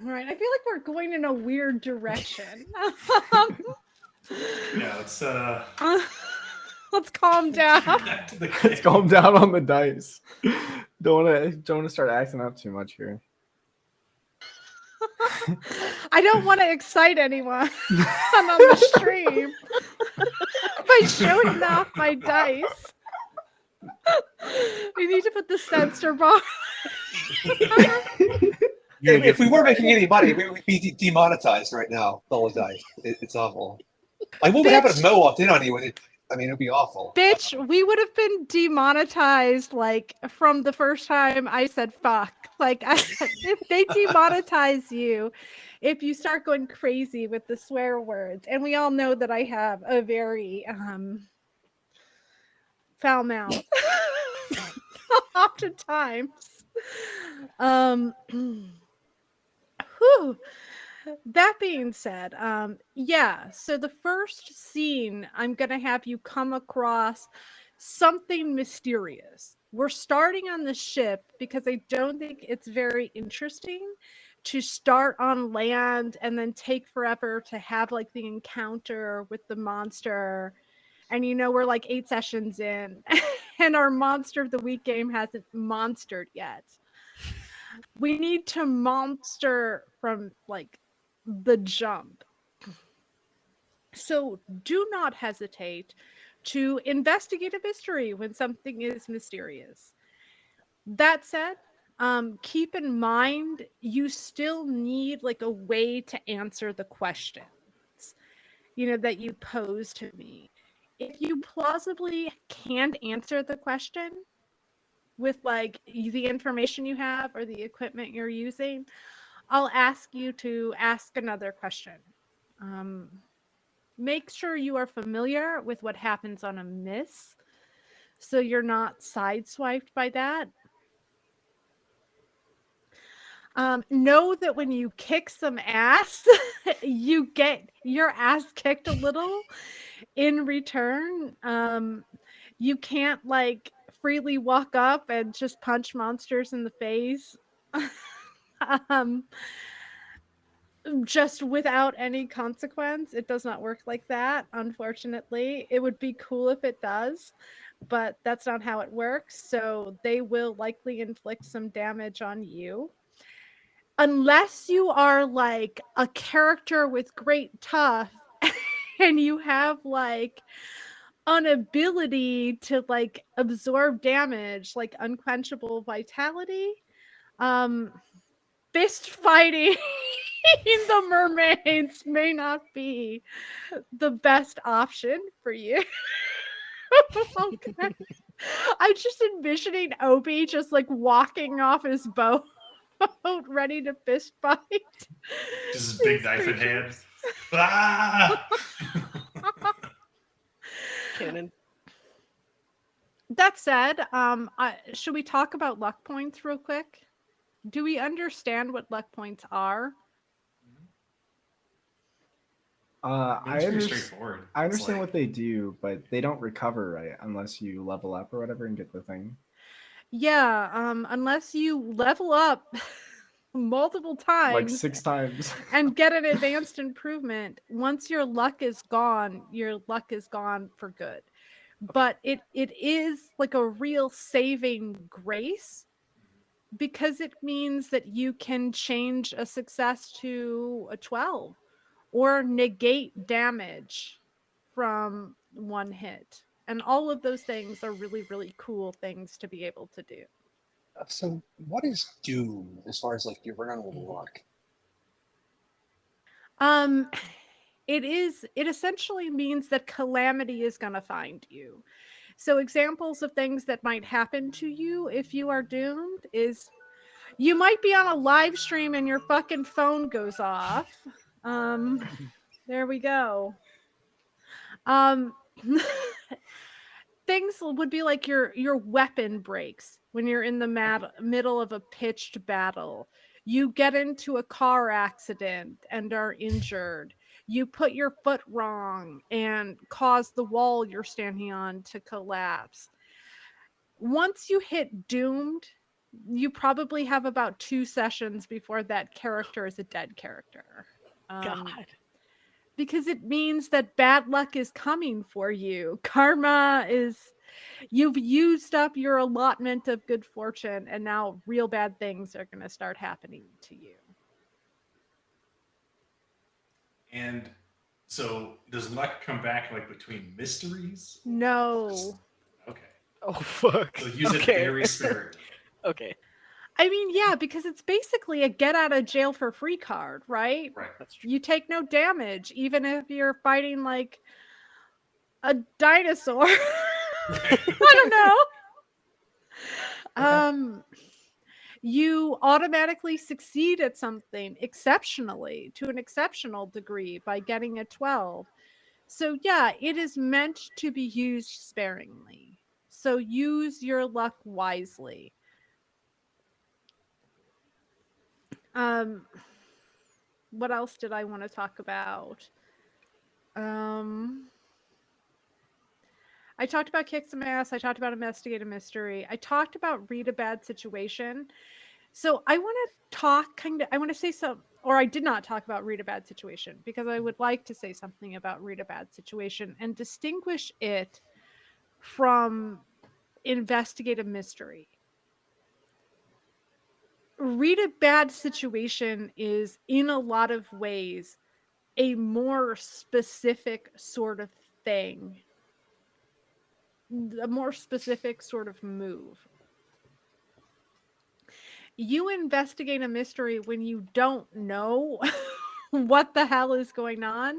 All right. I feel like we're going in a weird direction. Yeah, let's Let's calm down. back to the Let's calm down on the dice. Don't wanna start acting up too much here. I don't want to excite anyone on the stream by showing off my dice. We need to put the censor bar. If we weren't making any money, we would be demonetized right now. All the dice. It's awful. Like, what would happen if Mo walked in on you? It'd be awful. Bitch, we would have been demonetized like from the first time I said fuck. Like if they demonetize you, if you start going crazy with the swear words, and we all know that I have a very foul mouth oftentimes. Whew. That being said, yeah, so the first scene, I'm going to have you come across something mysterious. We're starting on the ship because I don't think it's very interesting to start on land and then take forever to have like the encounter with the monster. And we're like 8 sessions in and our monster of the week game hasn't monstered yet. We need to monster from like the jump. So do not hesitate to investigate a mystery when something is mysterious. That said, keep in mind you still need like a way to answer the questions, that you pose to me. If you plausibly can't answer the question with like the information you have or the equipment you're using, I'll ask you to ask another question. Make sure you are familiar with what happens on a miss so you're not sideswiped by that. Know that when you kick some ass, you get your ass kicked a little in return. You can't like freely walk up and just punch monsters in the face. um, just without any consequence. It does not work like that, unfortunately. It would be cool if it does, but that's not how it works. So they will likely inflict some damage on you. Unless you are like a character with great tough and you have like an ability to like absorb damage, like unquenchable vitality. Fist fighting the mermaids may not be the best option for you. Okay. I'm just envisioning Obi just like walking off his boat, ready to fist fight. Just a big knife in hand. Ah! Canon. That said, should we talk about luck points real quick? Do we understand what luck points are? It's pretty straightforward. I It's understand like- what they do, but they don't recover, right? Unless you level up or whatever and get the thing. Yeah, unless you level up multiple times, Like 6 times. and get an advanced improvement. Once your luck is gone for good. But it is like a real saving grace because it means that you can change a success to a 12 or negate damage from one hit. And all of those things are really, really cool things to be able to do. So, what is doom as far as like you run out of luck? It essentially means that calamity is going to find you. So examples of things that might happen to you if you are doomed is you might be on a live stream and your fucking phone goes off. There we go. Things would be like your weapon breaks when you're in the middle of a pitched battle. You get into a car accident and are injured. You put your foot wrong and cause the wall you're standing on to collapse. Once you hit doomed, you probably have about 2 sessions before that character is a dead character. God. Because it means that bad luck is coming for you. Karma is, you've used up your allotment of good fortune, and now real bad things are going to start happening to you. And so does luck come back like between mysteries? Or No. okay. Oh fuck. So use it Okay. very sparingly. Okay. I mean, yeah, because it's basically a get out of jail for free card, right? Right. That's true. You take no damage, even if you're fighting like a dinosaur. I don't know. You automatically succeed at something exceptionally to an exceptional degree by getting a 12. So yeah, it is meant to be used sparingly. So use your luck wisely. Um what else did I want to talk about? Um I talked about kick some ass. I talked about investigate a mystery. I talked about read a bad situation. So I want to talk I want to say some, or I did not talk about read a bad situation because I would like to say something about read a bad situation and distinguish it from investigate a mystery. Read a bad situation is in a lot of ways a more specific sort of thing, a more specific sort of move. You investigate a mystery when you don't know what the hell is going on.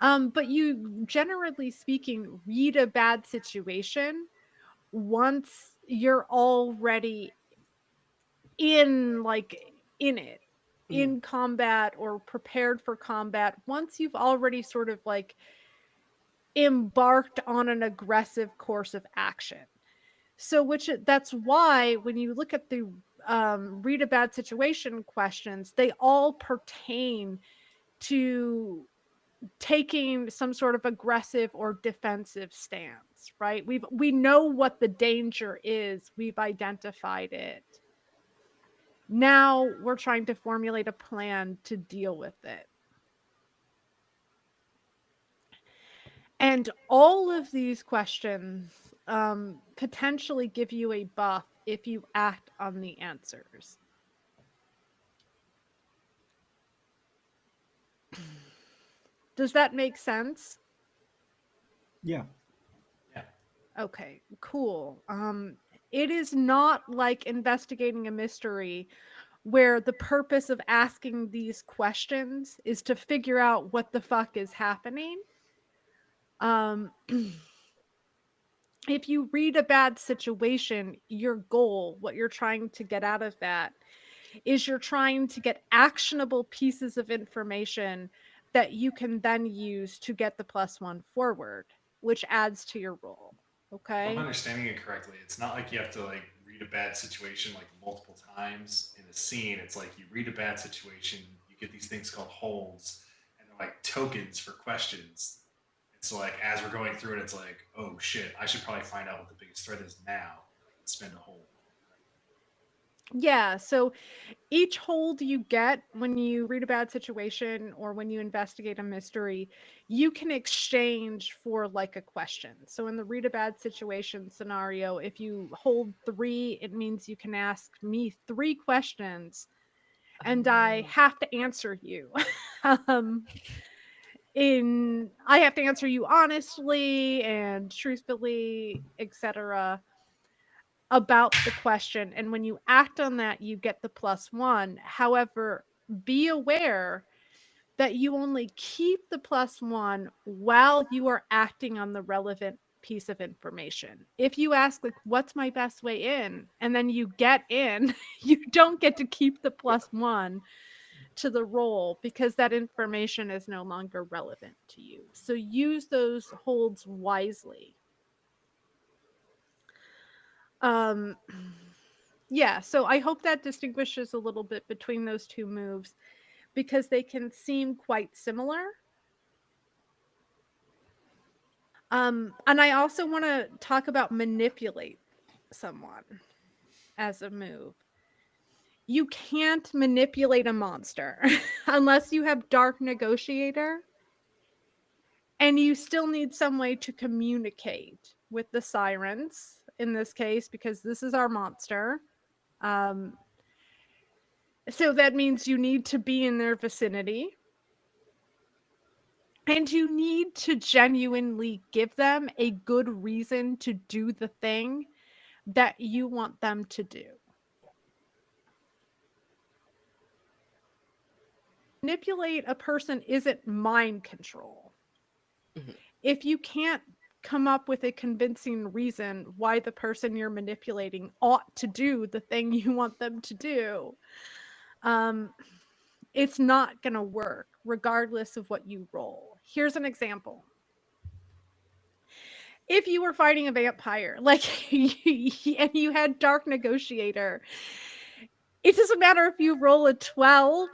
But you, generally speaking, read a bad situation once you're already in, like, in it, in combat or prepared for combat. Once you've already sort of like embarked on an aggressive course of action. So, that's why when you look at the read a bad situation questions, they all pertain to taking some sort of aggressive or defensive stance, right? We know what the danger is. We've identified it. Now we're trying to formulate a plan to deal with it. And all of these questions potentially give you a buff if you act on the answers. Does that make sense? Yeah. Yeah. Okay, cool. It is not like investigating a mystery where the purpose of asking these questions is to figure out what the fuck is happening. If you read a bad situation, your goal, what you're trying to get out of that, is you're trying to get actionable pieces of information that you can then use to get the +1 forward, which adds to your roll. If I'm Okay? understanding it correctly, it's not like you have to like read a bad situation like multiple times in a scene. It's like you read a bad situation, you get these things called holds, and they're like tokens for questions. And so like as we're going through it, it's like, oh shit, I should probably find out what the biggest threat is now and spend a hold. Yeah, so each hold you get when you read a bad situation or when you investigate a mystery, you can exchange for like a question. So in the read a bad situation scenario, if you hold 3, it means you can ask me 3 questions and I have to answer you. um I have to answer you honestly and truthfully, etc., about the question, and when you act on that you get the +1. However, be aware that you only keep the +1 while you are acting on the relevant piece of information. If you ask, like, what's my best way in, and then you get in, you don't get to keep the +1 to the roll because that information is no longer relevant to you. So use those holds wisely. Um yeah, so I hope that distinguishes a little bit between those two moves, because they can seem quite similar. And I also want to talk about manipulate someone as a move. You can't manipulate a monster unless you have Dark Negotiator, and you still need some way to communicate with the sirens in this case, because this is our monster. Um, so that means you need to be in their vicinity. And you need to genuinely give them a good reason to do the thing that you want them to do. Manipulate a person isn't mind control. Mhm. If you can't come up with a convincing reason why the person you're manipulating ought to do the thing you want them to do, um, it's not going to work regardless of what you roll. Here's an example. If you were fighting a vampire, like, and you had Dark Negotiator, it doesn't matter if you roll a 12,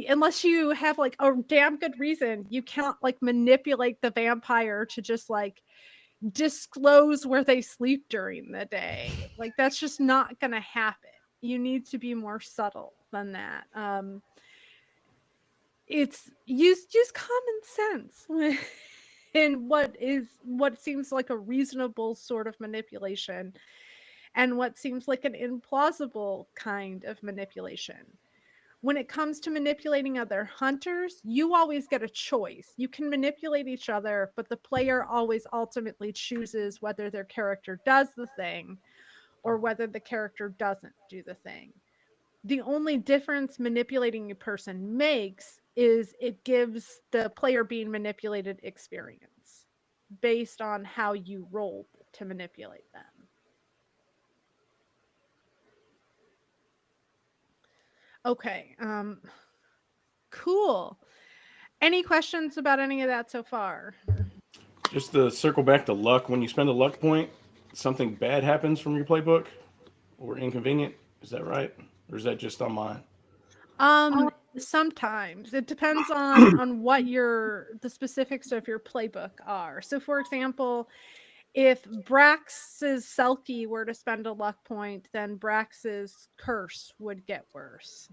unless you have like a damn good reason, you can't like manipulate the vampire to just like disclose where they sleep during the day. Like, that's just not going to happen. You need to be more subtle than that. It's use common sense in what seems like a reasonable sort of manipulation and what seems like an implausible kind of manipulation. When it comes to manipulating other hunters, you always get a choice. You can manipulate each other, but the player always ultimately chooses whether their character does the thing or whether the character doesn't do the thing. The only difference manipulating a person makes is it gives the player being manipulated experience based on how you rolled to manipulate them. Okay, cool. Any questions about any of that so far? Just to circle back to luck, when you spend a luck point, something bad happens from your playbook or inconvenient. Is that right? Or is that just on mine? Um, Sometimes it depends on what the specifics of your playbook are. So, for example, if Brax's Selkie were to spend a luck point, then Brax's curse would get worse.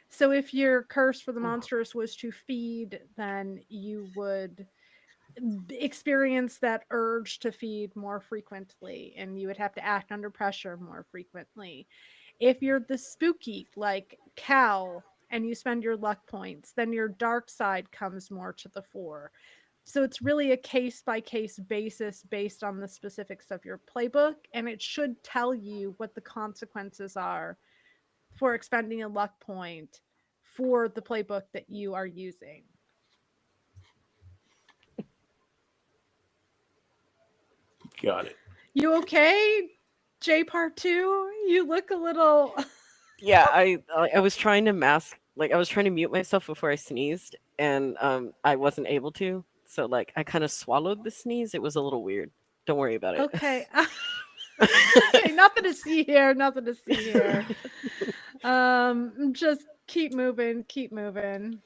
So if your curse for the monstrous was to feed, then you would experience that urge to feed more frequently, and you would have to act under pressure more frequently. If you're the spooky, like Cal, and you spend your luck points, then your dark side comes more to the fore. So it's really a case by case basis based on the specifics of your playbook, and it should tell you what the consequences are for expending a luck point for the playbook that you are using. Got it. You okay, J Part 2? You look a little. Yeah, I was trying to I was trying to mute myself before I sneezed, and I wasn't able to. So like I kind of swallowed the sneeze. It was a little weird. Don't worry about it. Okay. Okay, nothing to see here. Nothing to see here. Just keep moving. Keep moving.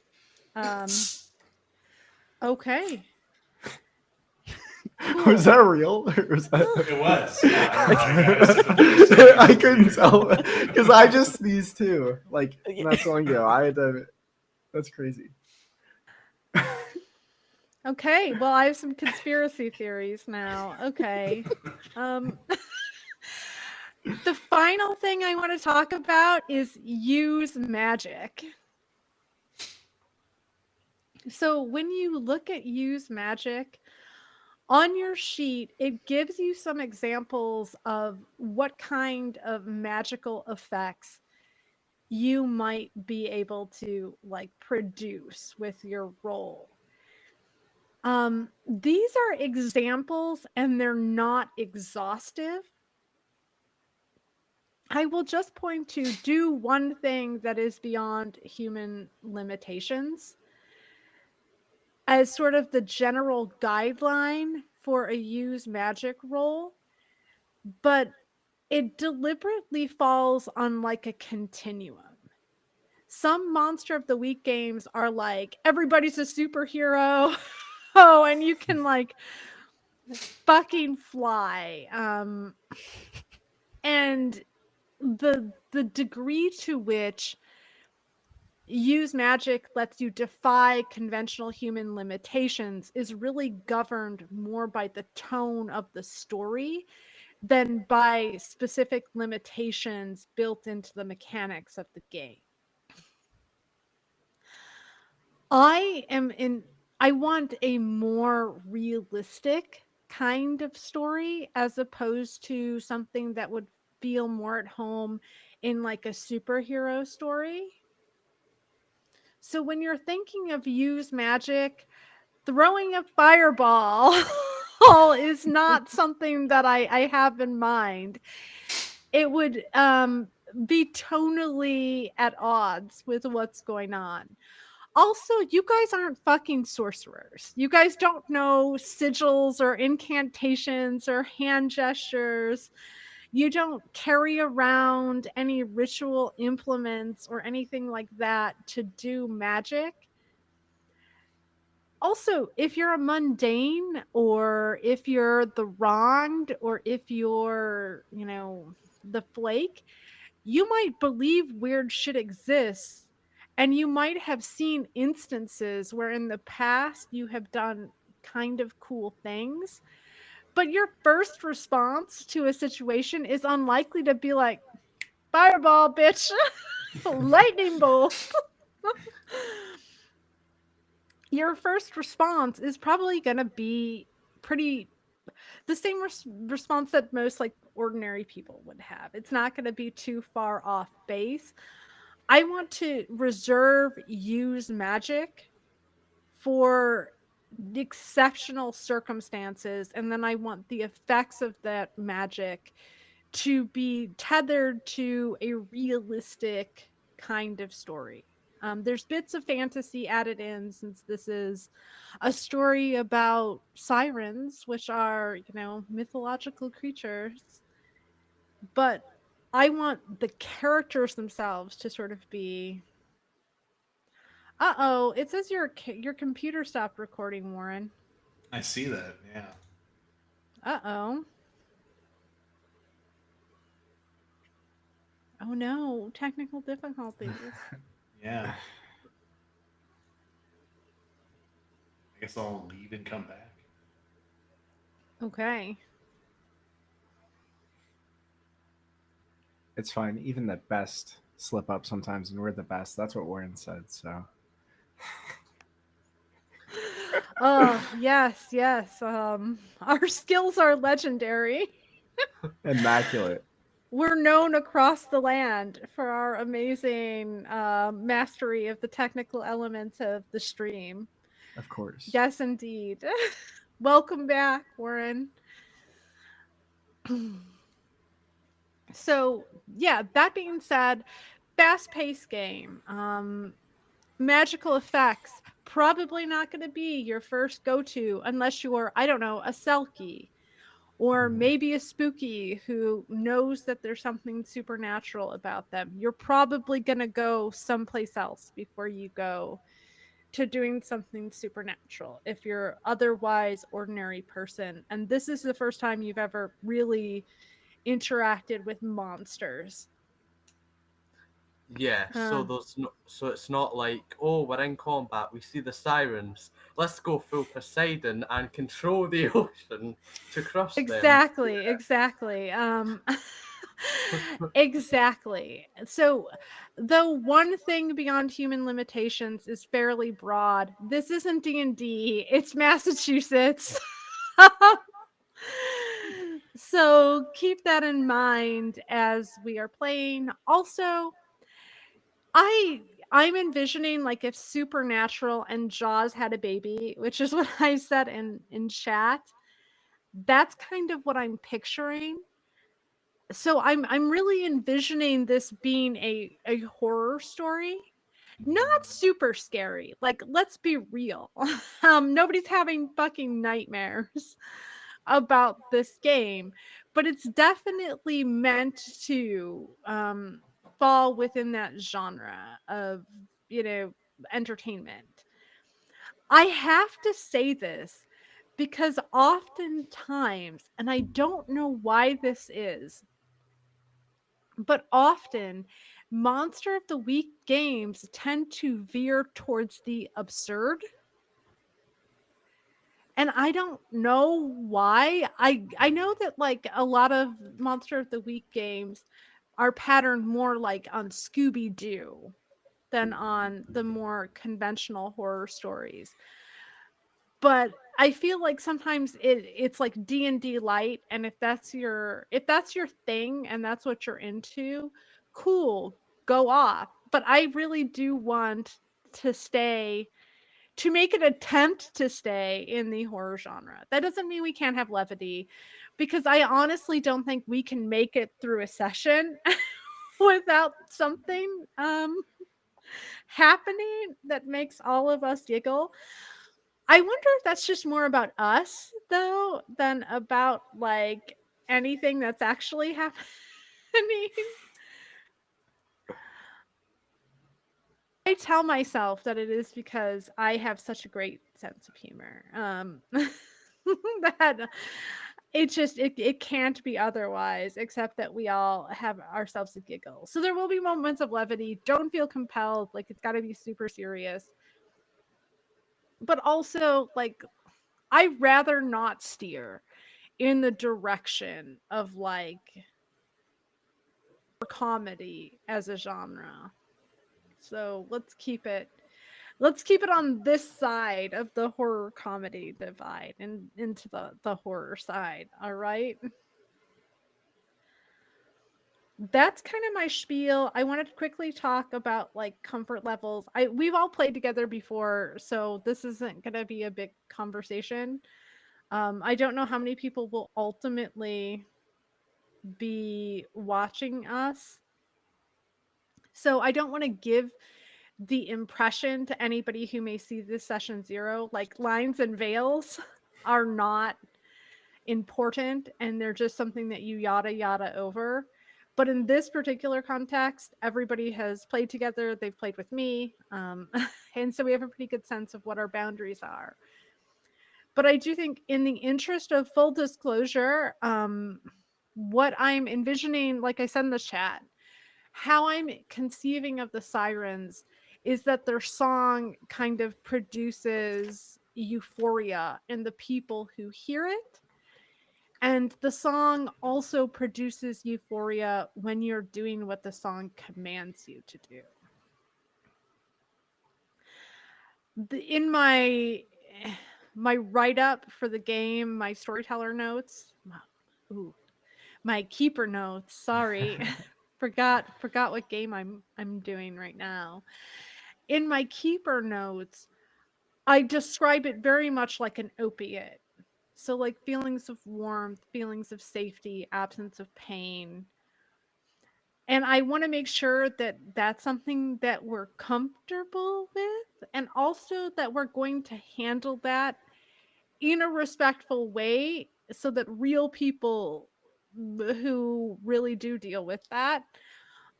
Okay. Cool. Was that real? Or was that... It was. Yeah, I don't know. I was just understanding I you. couldn't tell because I just sneezed too. Like Yeah. not so long ago, I had to. That's crazy. Okay, well, I have some conspiracy theories now. Okay. Um the final thing I want to talk about is use magic. So when you look at use magic on your sheet, it gives you some examples of what kind of magical effects you might be able to like produce with your roll. These are examples and they're not exhaustive. I will just point to do one thing that is beyond human limitations as sort of the general guideline for a use magic roll, but it deliberately falls on like a continuum. some Monster of the Week games are like everybody's a superhero. Oh, and you can like fucking fly. And the degree to which use magic lets you defy conventional human limitations is really governed more by the tone of the story than by specific limitations built into the mechanics of the game. I want a more realistic kind of story as opposed to something that would feel more at home in like a superhero story. So when you're thinking of use magic, throwing a fireball is not something that I have in mind. It would be tonally at odds with what's going on. Also, you guys aren't fucking sorcerers. You guys don't know sigils or incantations or hand gestures. You don't carry around any ritual implements or anything like that to do magic. Also, if you're a mundane or if you're the wronged or if you're, the flake, you might believe weird shit exists, and you might have seen instances where in the past you have done kind of cool things, but your first response to a situation is unlikely to be like, fireball, bitch, lightning bolt. Your first response is probably going to be pretty the same response that most like ordinary people would have. It's not going to be too far off base. I want to reserve use magic for exceptional circumstances, and then I want the effects of that magic to be tethered to a realistic kind of story. There's bits of fantasy added in since this is a story about sirens, which are, mythological creatures. But I want the characters themselves to sort of be. Uh-oh, it says your computer stopped recording, Warren. I see that. Yeah. Uh-oh. Oh no, technical difficulties. Yeah. I guess I'll leave and come back. Okay. It's fine. Even the best slip up sometimes, and we're the best. That's what Warren said. So Oh, yes, yes. Our skills are legendary. immaculate. We're known across the land for our amazing mastery of the technical elements of the stream. Of course. Yes, indeed. Welcome back, Warren. So, yeah, that being said, fast-paced game. Magical effects, probably not going to be your first go-to unless you're, I don't know, a Selkie. Or maybe a spooky who knows that there's something supernatural about them. You're probably going to go someplace else before you go to doing something supernatural if you're otherwise ordinary person. And this is the first time you've ever really interacted with monsters. Yeah, so so it's not like, oh, we're in combat, we see the sirens, let's go full Poseidon and control the ocean to crush them. Exactly. Exactly. So, though one thing beyond human limitations is fairly broad, this isn't D&D, it's Massachusetts. So, keep that in mind as we are playing. Also, I'm envisioning like if Supernatural and Jaws had a baby, which is what I said in chat. That's kind of what I'm picturing. So I'm really envisioning this being a horror story. Not super scary. Like, let's be real. Nobody's having fucking nightmares about this game, but it's definitely meant to fall within that genre of, you know, entertainment. I have to say this because oftentimes, and I don't know why this is, but often Monster of the Week games tend to veer towards the absurd. And I don't know why. I know that like a lot of Monster of the Week games are patterned more like on Scooby Doo than on the more conventional horror stories. But I feel like sometimes it's like D&D light, and if that's your thing and that's what you're into, cool, go off. But I really do want to stay to make an attempt to stay in the horror genre. That doesn't mean we can't have levity, because I honestly don't think we can make it through a session without something happening that makes all of us giggle. I wonder if that's just more about us though than about like anything that's actually happening. I tell myself that it is because I have such a great sense of humor. That it can't be otherwise, except that we all have ourselves a giggle. So there will be moments of levity. Don't feel compelled, like it's got to be super serious. But also, like, I rather not steer in the direction of like comedy as a genre. So let's keep it on this side of the horror comedy divide and into the horror side. All right. That's kind of my spiel. I wanted to quickly talk about like comfort levels. We've all played together before, so this isn't going to be a big conversation. I don't know how many people will ultimately be watching us. So I don't want to give the impression to anybody who may see this session zero, like lines and veils are not important and they're just something that you yada yada over. But in this particular context, everybody has played together, they've played with me, and so we have a pretty good sense of what our boundaries are. But I do think, in the interest of full disclosure, what I'm envisioning, like I said in the chat, how I'm conceiving of the sirens is that their song kind of produces euphoria in the people who hear it. And the song also produces euphoria when you're doing what the song commands you to do. In my write up for the game, my storyteller notes, ooh, my keeper notes, sorry. forgot what game I'm doing right now. In my keeper notes, I describe it very much like an opiate. So like feelings of warmth, feelings of safety, absence of pain. And I want to make sure that that's something that we're comfortable with, and also that we're going to handle that in a respectful way so that real people who really do deal with that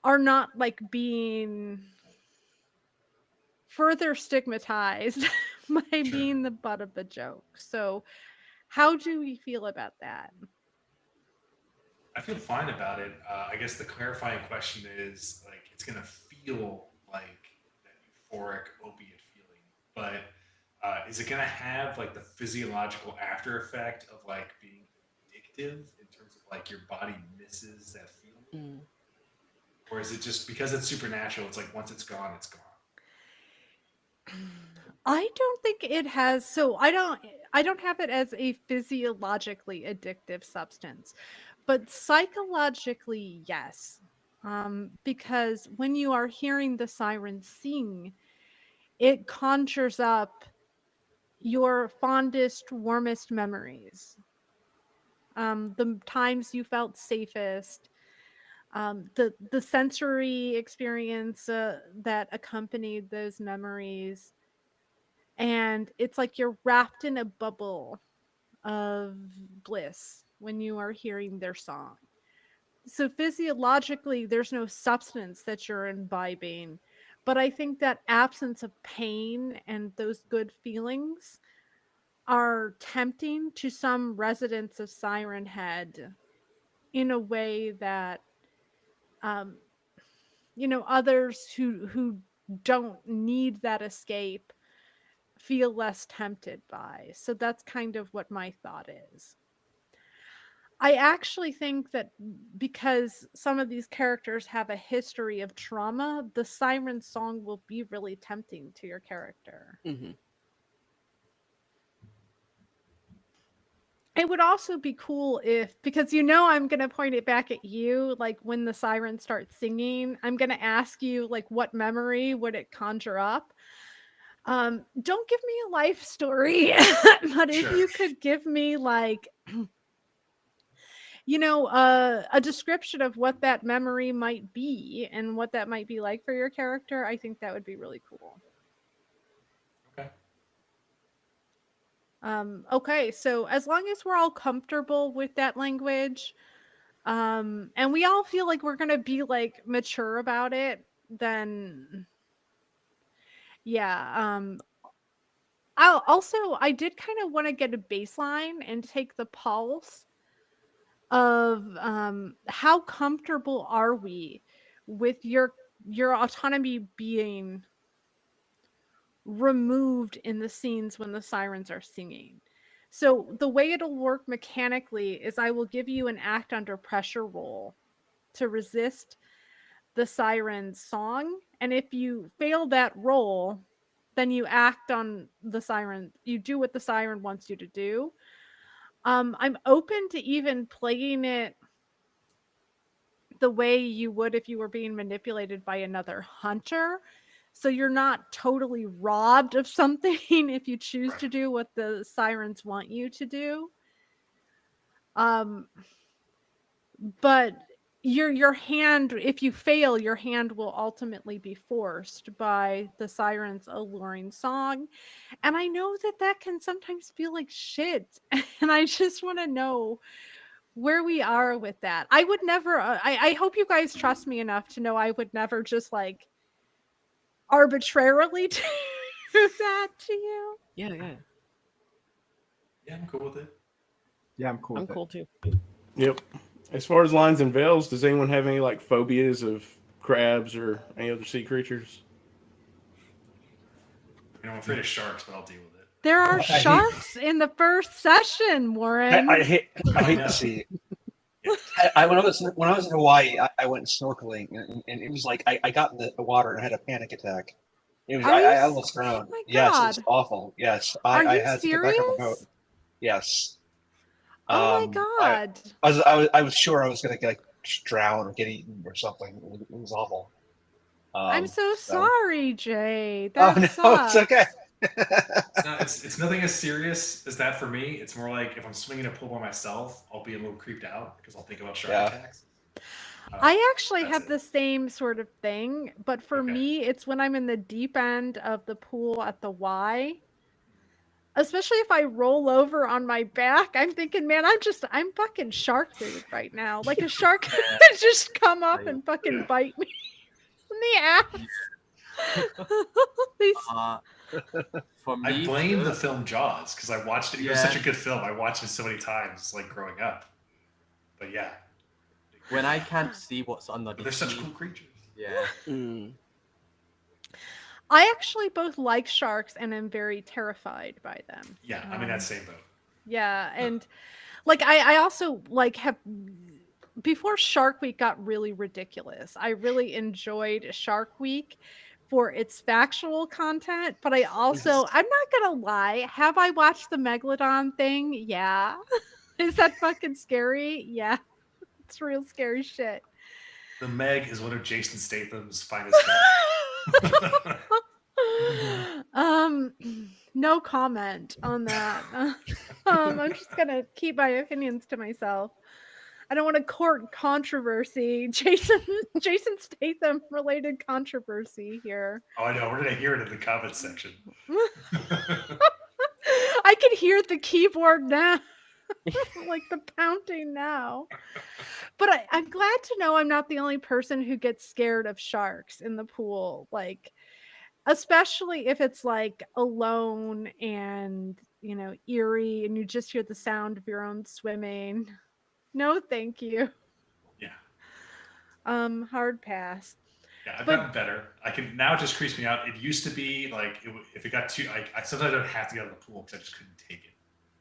are not like being further stigmatized by Sure. being the butt of the joke. So, how do we feel about that? I feel fine about it. I guess the clarifying question is like it's gonna feel like that euphoric opiate feeling, but is it gonna have like the physiological after effect of like being addictive in terms of like your body misses that feeling, Mm. or is it just because it's supernatural? It's like once it's gone, it's gone. I don't think it has, so I don't have it as a physiologically addictive substance, but psychologically yes. Because when you are hearing the siren sing, it conjures up your fondest, warmest memories. The times you felt safest, the sensory experience that accompanied those memories, and it's like you're wrapped in a bubble of bliss when you are hearing their song. So physiologically, there's no substance that you're imbibing. But I think that absence of pain and those good feelings are tempting to some residents of Siren Head in a way that um, others who don't need that escape feel less tempted by. So that's kind of what my thought is. I actually think that because some of these characters have a history of trauma, the siren song will be really tempting to your character. Hmm. It would also be cool if, because I'm going to point it back at you, like when the siren starts singing, I'm going to ask you, like, what memory would it conjure up? Don't give me a life story, but if Sure. you could give me, like, a description of what that memory might be and what that might be like for your character, I think that would be really cool. Okay. Okay, so as long as we're all comfortable with that language, and we all feel like we're gonna be like mature about it, then yeah. I did kind of want to get a baseline and take the pulse of how comfortable are we with your autonomy being removed in the scenes when the sirens are singing. So the way it'll work mechanically is I will give you an act under pressure roll to resist the siren's song, and if you fail that roll, then you act on the siren. You do what the siren wants you to do. I'm open to even playing it the way you would if you were being manipulated by another hunter. So you're not totally robbed of something if you choose Right. to do what the sirens want you to do. Um, but your hand, if you fail, your hand will ultimately be forced by the siren's alluring song. And I know that that can sometimes feel like shit. And I just want to know where we are with that. I would never, I hope you guys trust me enough to know I would never just like arbitrarily do that to you. Yeah, yeah. Yeah, I'm cool with it. Yeah, I'm cool I'm with cool too. Yep. As far as lines and veils, does anyone have any like phobias of crabs or any other sea creatures? I'm afraid of sharks, but I'll deal with it. There are I hate- sharks in the first session, Warren. I hate I know. the sea. When I was in Hawaii, I went snorkeling, and it was like I got in the water and I had a panic attack. It was Are you I s- almost oh drowned. my Yes, it's God. awful. Yes, Are I you had to get back on the boat. serious? Yes. Oh my Um, I God. I was sure I was gonna get like drown or get eaten or something. It was awful. I'm so So sorry, Jay. oh That no, it's okay. sucks. No, it's nothing as serious as that for me. It's more like if I'm swinging a pool by myself, I'll be a little creeped out because I'll think about shark Yeah. attacks. I actually That's have it. the same sort of thing, but for Okay. me, it's when I'm in the deep end of the pool at the Y. Especially if I roll over on my back, I'm thinking, man, I'm fucking shark food right now. Like a shark could just come up and fucking bite me in the ass. These Uh, for I me, blame too, the film Jaws because I watched it. It was Yeah. such a good film. I watched it so many times, like growing up. But yeah, when I can't see what's under but the they're such sea, cool creatures. yeah, Mm. I actually both like sharks and am very terrified by them. Yeah, I'm in that same boat. Yeah, and like I also like have before Shark Week got really ridiculous. I really enjoyed Shark Week for its factual content, but I also I'm not gonna lie, have I watched the Megalodon thing? Yeah. Is that fucking scary? Yeah. It's real scary shit. The Meg is one of Jason Statham's finest films. um no comment on that. I'm just gonna keep my opinions to myself. I don't want to court controversy. Jason Statham related controversy here. Oh, I know. We're gonna hear it in the comments section. I can hear the keyboard now. Like the pounding now. But I'm glad to know I'm not the only person who gets scared of sharks in the pool. Like, especially if it's like alone and, eerie and you just hear the sound of your own swimming. No, thank you. Yeah. Hard pass. Yeah, I've But gotten better. I can now, it just creeps me out. It used to be like if it got too, I sometimes don't have to get out of the pool because I just couldn't take it.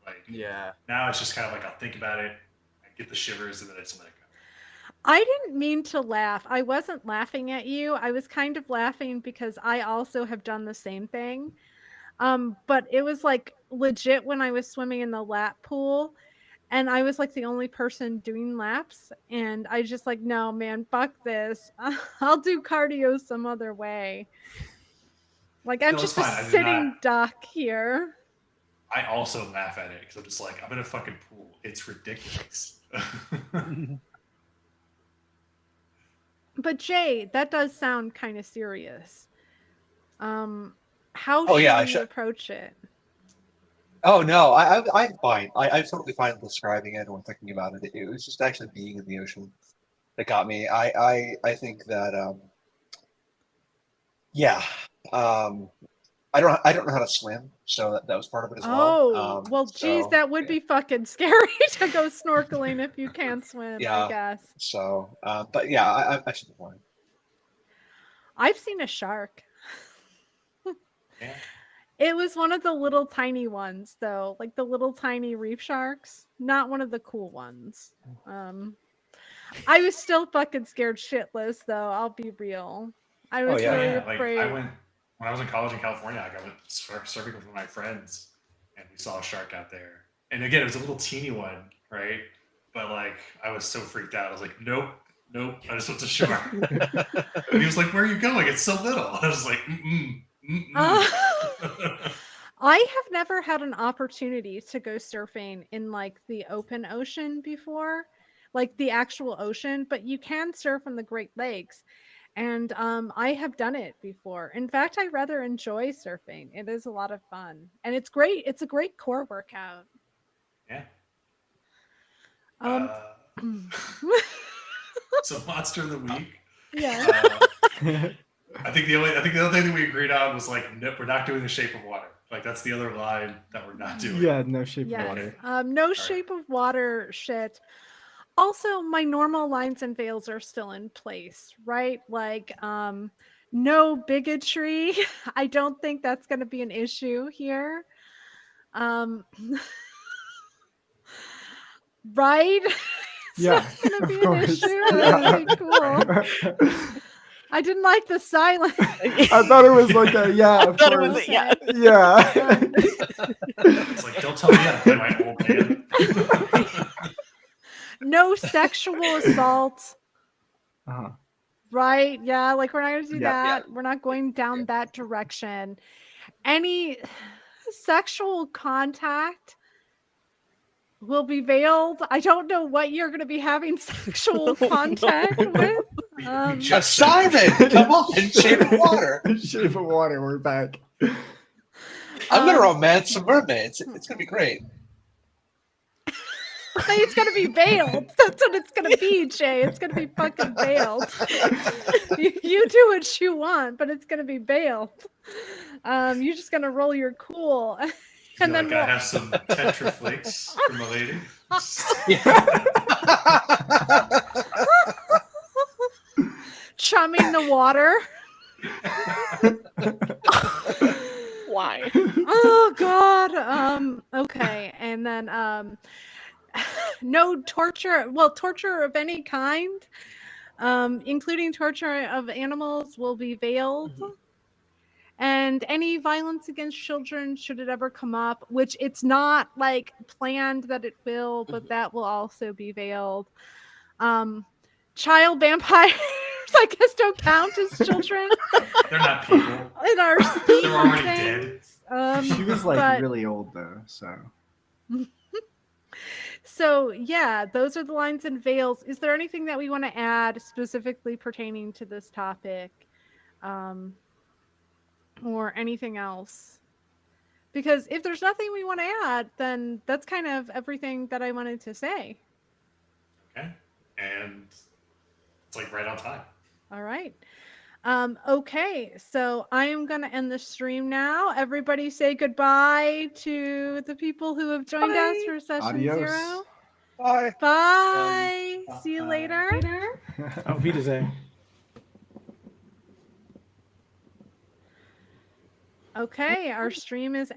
Like Yeah. now it's just kind of like I'll think about it, I get the shivers, and then I just let it go. I didn't mean to laugh. I wasn't laughing at you. I was kind of laughing because I also have done the same thing. But it was like legit when I was swimming in the lap pool and I was like the only person doing laps and I just like, no, man, fuck this. I'll do cardio some other way. Like I'm No, it's just a fine. I did not. sitting duck here. I also laugh at it because I'm just like, I'm in a fucking pool. It's ridiculous. But Jay, that does sound kind of serious. How Oh, should yeah, I we should. approach it? Oh no, I'm fine. I'm totally fine describing it or thinking about it. It was just actually being in the ocean that got me. I think that yeah, um, I don't know how to swim, so that was part of it as well. Oh, well, geez, So that would be fucking scary to go snorkeling if you can't swim, I yeah, guess. so but yeah, I should be fine. I've seen a shark. Yeah. It was one of the little tiny ones, though, like the little tiny reef sharks, not one of the cool ones. I was still fucking scared shitless, though. I'll be real. I Oh was yeah, Oh really yeah, like I afraid. went when I was in college in California. Like I went surfing with one of my friends, and we saw a shark out there. And again, it was a little teeny one, right? But like I was so freaked out. I was like, nope, nope. I just went to shore. And he was like, "Where are you going? It's so little." I was like, "Mm Uh, mm." I have never had an opportunity to go surfing in like the open ocean before, like the actual ocean, but you can surf in the Great Lakes. And I have done it before. In fact, I rather enjoy surfing. It is a lot of fun. And it's great. It's a great core workout. Yeah. Um So monster of the week. yeah. I think the other thing that we agreed on was like, nope, we're not doing the Shape of Water. Like that's the other line that we're not doing. Yeah, no shape of Yes. water. No Shape of Water shit. Also, my normal lines and veils are still in place, right? Like no bigotry. I don't think that's going to be an issue here. Um right? It's Yeah, not going to of be an course. issue. Yeah. Okay, cool. I didn't like the silence. I thought it was like a yeah, of thought it was course. a yeah. Yeah. It's like, don't tell me how to play my old man. No sexual assault. Uh-huh. Right? Yeah, like we're not going to do Yeah. that. We're not going down that direction. Any sexual contact will be veiled. I don't know what you're going to be having sexual contact with. We Um, just Simon, come on, Shape of Water. Shape of Water, we're back. I'm gonna romance some mermaids. It's gonna be great. it's going to be veiled. That's what it's going to be, Jay. It's going to be fucking veiled. You do what you want, but it's going to be veiled. You're just going to roll your cool. And then like, I have some Tetra Flakes for my lady. chumming the water. Why? Oh God. Okay, and then no torture. Well, torture of any kind, including torture of animals, will be veiled. Mhm. And any violence against children, should it ever come up, which it's not like planned that it will, but that will also be veiled. Child vampires, I guess, don't count as children They're not people. in our They're scheme of already dead. things. She was like but- really old though, so So yeah, those are the lines and veils. Is there anything that we want to add specifically pertaining to this topic, or anything else Because if there's nothing we want to add, then that's kind of everything that I wanted to say. Okay. And it's like right on time. All right. Okay, so I am going to end the stream now. Everybody say goodbye to the people who have joined us for session Adios. 0. Bye. Bye. See you later. Auf Wiedersehen. Okay, our stream is